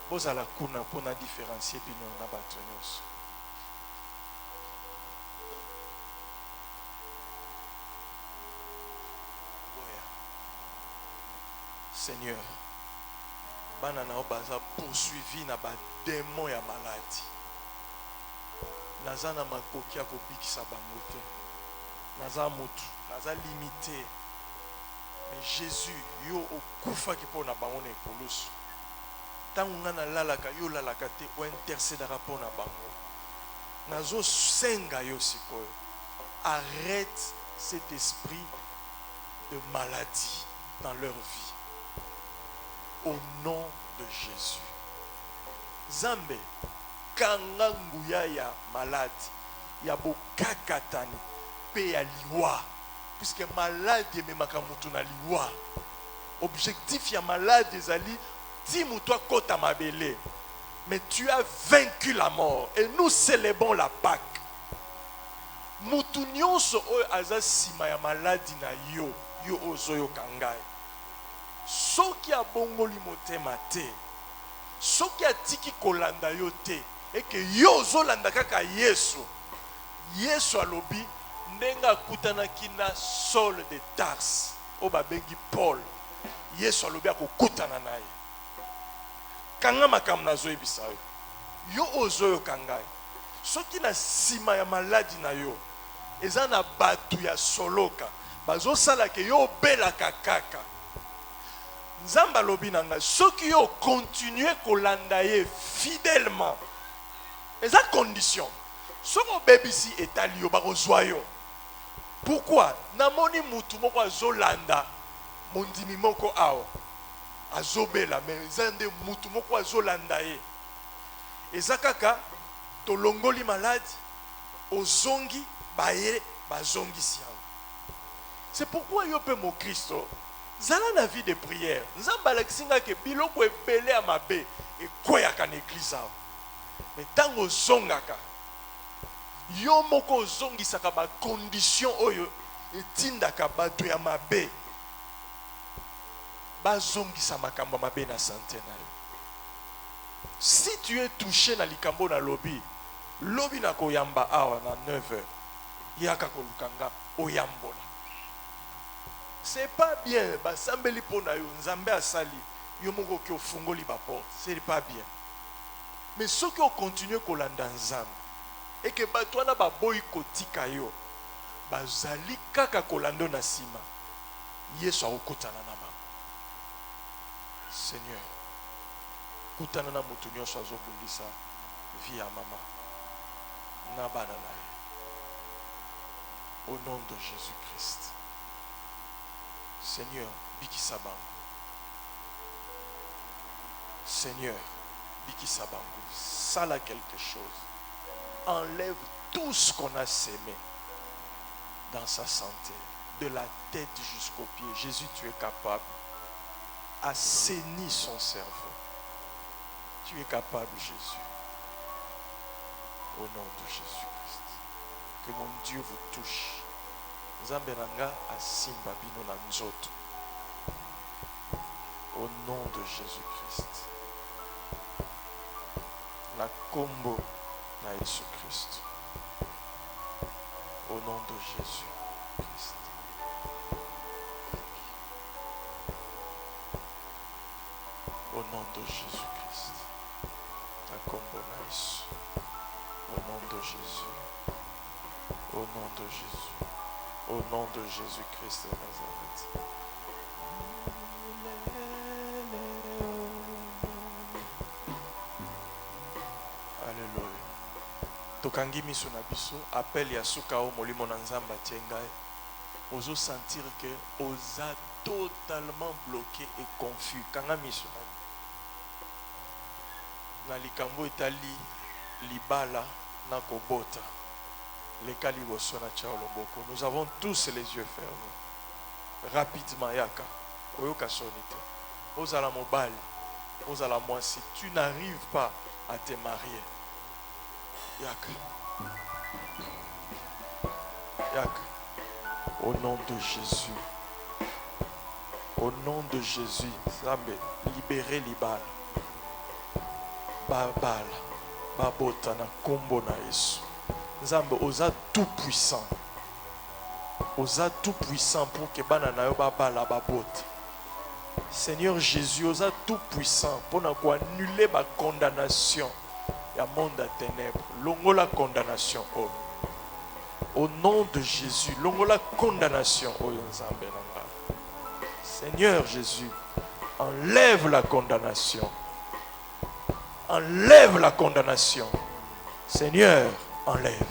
Vous allez pour différencier puis nous na batonios. Seigneur, banana obaza poursuivi na ba démon ya maladie. Naza na makoki ya kobikisa bango te. Naza mutu, naza limité. Mais Jésus, yo okufa ki pona bango na ekoloso. Tango ngana lalaka yo lalaka te o intercédera pona bango. Nazo senga yo sikoyo. Arrête cet esprit de maladie dans leur vie. Au nom de Jésus. Zambe, kanga nguya ya malade, ya bokakatani, pe ya liwa. Puisque malade me makamutu na liwa. Objectif ya malade ezali, ti mutwa kota mabele. Mais tu as vaincu la mort. Et nous célébrons la Pâque. Mutu nyonso oyo aza sima ya maladi na yo, yo ozoyo kangai. Soki a bongoli motema te, soki a tiki kolanda yo te, et que yo zolanda kaka Yesu. Yesu alobi ndenga kutanaki na Saul de Tars, o babengi Paul. Yesu alobi akokutana naye. Kanga makambo nazoyebisa yo. Yo ozoyo kangai. Soki na sima ya maladi na yo, eza na batu ya soloka, bazosala ke yo belaka kaka. Nzamba lobi nanga soki yo continuer kolanda ye fidèlement. Eza condition. Soko bebisi etali yo bakozwa yo. Pourquoi? Namoni mutu moko azolanda mondimi moko awa. Azobela mais eza nde mutu moko azolanda ye. Eza kaka tolongoli maladi ozongi baye bazongisi yango. C'est pourquoi yo pe mo Kristo zala na vie de prière. Nzamba lakisinga ke biloko ebele ya mabe ekoyaka na église awa. Mais tango zongaka yo moko ozongisaka ba condition oyo etindaka bato ya mabe bazongisa makambo mabe na santé na yo. Si tu es touché na likambo na lobi na koyamba awa na 9h yaka kolukanga oyambola. C'est pas bien basambeli pona yo nzambe asali yo moko ki ofungoli ba porte, c'est pas bien. Mais ceux qui ont continué kolanda nzambe et que batwana ba boy kotika yo bazali kaka kolando na sima Yesu akotana na bango. Seigneur, kutana na mutu nyonso azobundisa vie ya mama na bana na ye. Au nom de Jésus-Christ. Seigneur, bikisa bango. Seigneur, bikisa bango. Sala quelque chose. Enlève tout ce qu'on a sémé dans sa santé, de la tête jusqu'aux pieds. Jésus, tu es capable. Assainis son cerveau. Tu es capable, Jésus. Au nom de Jésus-Christ. Que mon Dieu vous touche. Zambenanga asimba bino na nzoto. Au nom de Jésus-Christ. La combo na Jésus-Christ. Au nom de Jésus-Christ. Au nom de Jésus-Christ. La combo na Jésus. Au nom de Jésus. Au nom de Jésus. Au nom de Jésus-Christ de Nazareth. Alléluia. Tokangi miso na biso appel ya suka o molimo na nzamba tiengai. Ozo sentir que oza totalement bloqué et confus. Kanga miso na likambo etali libala na kobota. Nous avons tous les yeux fermés. Rapidement, Yaka. Oyoka sonite. Ozala mobile. Ozala moi si tu n'arrives pas à te marier. Yaka. Yaka. Au nom de Jésus. Au nom de Jésus. Zambe. Libérez l'ibal. Babal. Babota na kombo na Yesu. Nzambe oza tout puissant. Oza tout puissant pour que banana yo babala babote. Seigneur Jésus, oza tout puissant pour annuler ma condamnation. Ya monde à ténèbres. Longo la condamnation. Oh. Au nom de Jésus, longo la condamnation. Oh Nzambe nanga. Seigneur Jésus, enlève la condamnation. Enlève la condamnation. Seigneur, enlève.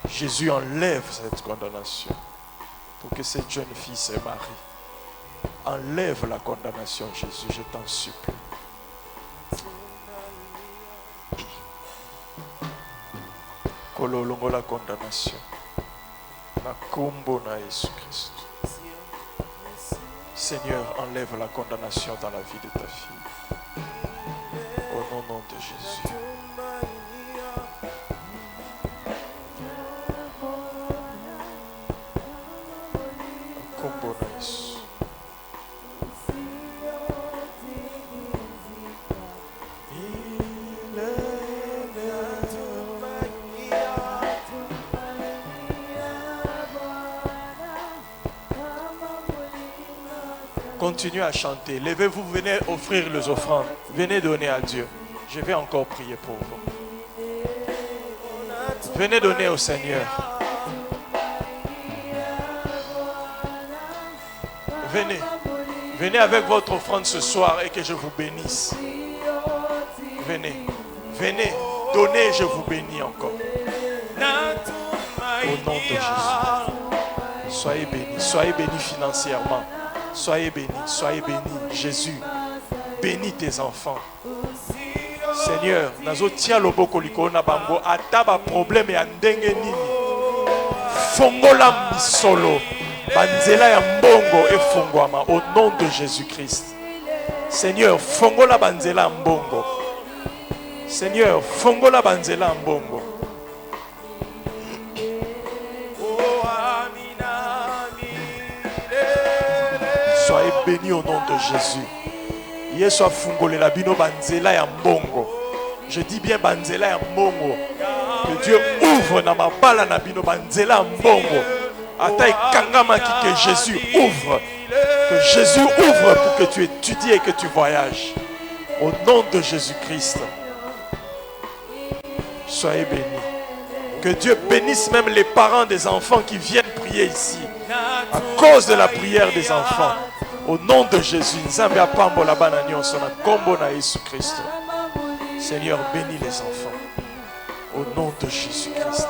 Jésus enlève cette condamnation pour que cette jeune fille se marie. Enlève la condamnation, Jésus, je t'en supplie. Kololongo la condamnation. La combo na Jésus-Christ. Seigneur, enlève la condamnation dans la vie de ta fille. Au nom de Jésus. Continuez à chanter. Levez-vous, venez offrir les offrandes. Venez donner à Dieu. Je vais encore prier pour vous. Venez donner au Seigneur. Venez. Venez avec votre offrande ce soir et que je vous bénisse. Venez. Venez. Donnez, je vous bénis encore. Au nom de Jésus. Soyez bénis. Soyez bénis financièrement. Soyez bénis, soyez bénis. Jésus, bénis tes enfants. Seigneur, nazotia loboko likolo na bango ataba problème ya ndenge nini. Fongola misolo. Banzela ya mbongo efungwama au nom de Jésus-Christ. Seigneur, fongola banzela mbongo. Seigneur, fongola banzela mbongo. Soyez bénis au nom de Jésus. Yesu afungole la bino banzela ya mbongo. Je dis bien banzela ya mbongo. Que Dieu ouvre na mabala na bino banzela mbongo. Ata ikangama ki que Jésus ouvre Que Jésus ouvre pour que tu étudies et que tu voyages. Au nom de Jésus-Christ. Soyez bénis. Que Dieu bénisse même les parents des enfants qui viennent prier ici. À cause de la prière des enfants. Au nom de Jésus. Seigneur, bénis les enfants. Au nom de Jésus-Christ.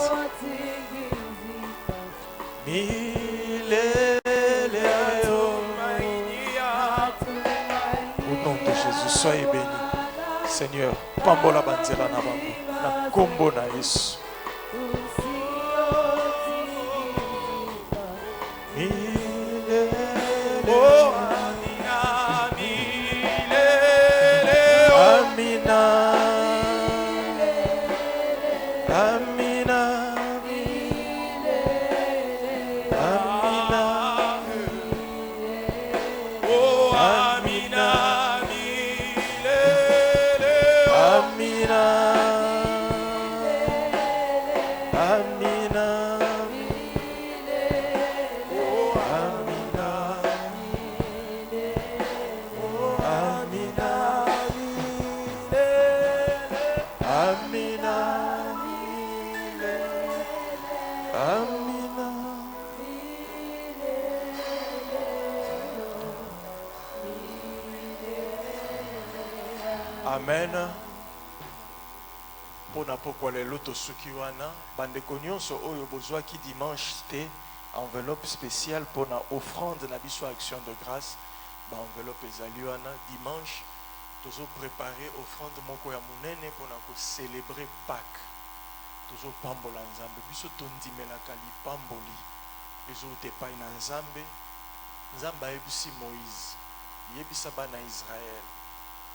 Au nom de Jésus, soyez bénis. Seigneur, pambola banzela na bango. Na kombo na Yesu. Amen. Pona pokwa lelo tosuki wana bandeko nyonso oyo bozwaki dimanche te enveloppe spéciale pona offrande na biso action de grâce ba enveloppe ezali wana dimanche tozo préparer offrande moko ya munene pona ko célébrer Pâques tozo pambola nzambe biso tondimelaka lipamboli ezo tepai na nzambe nzambe ayebisi Moïse yebisa bana Israël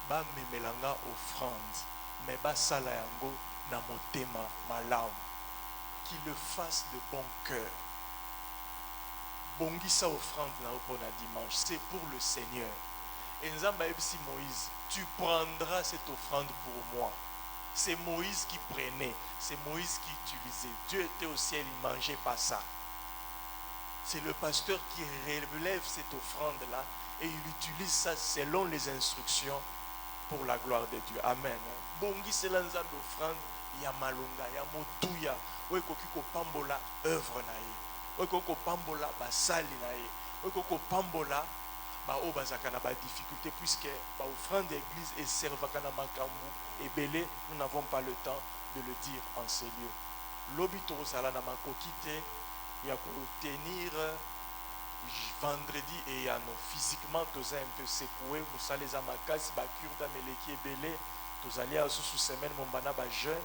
ba memelanga offrande mais basala yango na motema malamu qui le fasse de bon cœur. Bongisa offrande na opona dimanche, c'est pour le Seigneur. Et nzamba ebisi Moïse, tu prendras cette offrande pour moi. C'est Moïse qui prenait, c'est Moïse qui utilisait. Dieu était au ciel, il ne mangeait pas ça. C'est le pasteur qui relève cette offrande-là et il utilise ça selon les instructions pour la gloire de Dieu. Amen. Bongi c'est l'ensemble d'offrande, ya malunga, ya motuya, ouais kokiko pambola œuvre naïe, ouais koko pambola basali naïe, ouais koko pambola ba obazaka na ba difficulté puisque ba offrande d'église et servaka na makambu et belé, nous n'avons pas le temps de le dire en ces lieux. Lobito sala na makokite ya ko tenir vendredi et ya no physiquement tous un peu secoué vous salez à ma casse ba cure d'ameleki belé tous allés à sous semaine mon bana ba jeune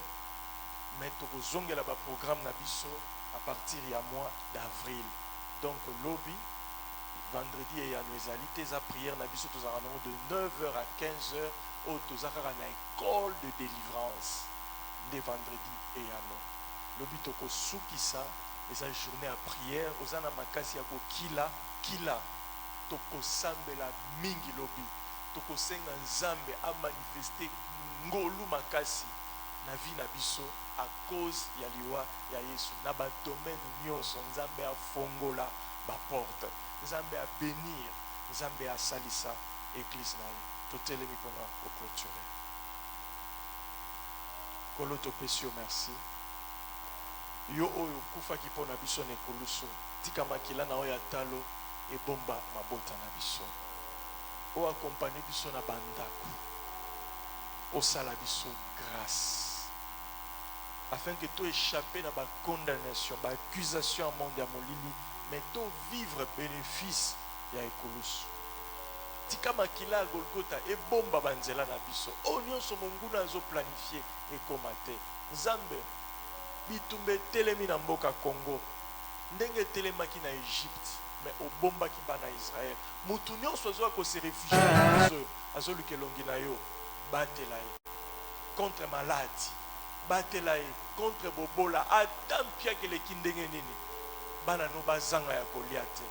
mais to kozongela ba programme na biso à partir ya mois d'avril donc lobby vendredi et ya no ezalité za prière na biso tous de 9h à 15h au tous na école de délivrance les vendredis et ya no lobby to ko sukisa et sa journée à prière aux ana makasi ya ko kila to ko sambela mingi lobby to ko senga nzambe a manifester ngolu makasi na vie na biso à cause ya liwa ya Yesu na ba domaine nyonso nzambe a fongola ba porte nzambe a bénir nzambe a salisa église na ye to telemi pona ko clôturer kolo to pesio merci yo oyo kufa ki pona biso ne koluso tika makila na oya talo e bomba mabota na biso o accompagner biso na bandako o sala biso grâce afin que tu échappes na ba condamnation ba accusation à monde ya molili mais to vivre bénéfice ya ekoluso tika makila ya Golgotha e bomba banzela na biso o nyonso monguna azo planifier e komate nzambe bitumbe telemi na mboka Congo ndenge telemaki na Égypte mais au bomba ki bana Israël mutu nyonso azo ko se réfugier azo lukelongi na yo batela ye contre maladie batela ye contre bobola atampia ke le kindenge nini bana no bazanga ya kolia te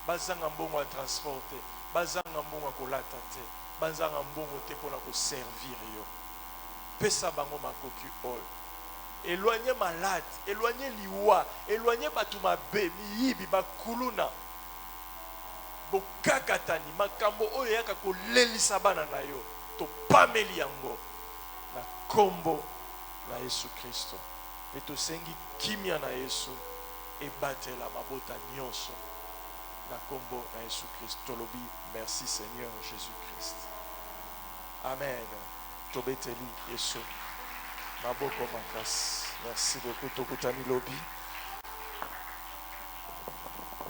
bazanga mbongo ya transporter bazanga mbongo ya kolata te bazanga mbongo te pona ko servir yo pesa bango makoki oyo éloignez malade, éloignez liwa, éloignez batumabe, miyibi, bakuluna. bokakatani makambo oyo yaka kolelisa bana na yo topameli yango na kombo na Yesu Kristo pe tosengi kimia na Yesu ebatela mabota nyonso na kombo na Yesu Kristo tolobi merci Seigneur Jésus Christ. Amen. Tobeteli Yesu maboko makasi. Merci beaucoup tokutani lobi.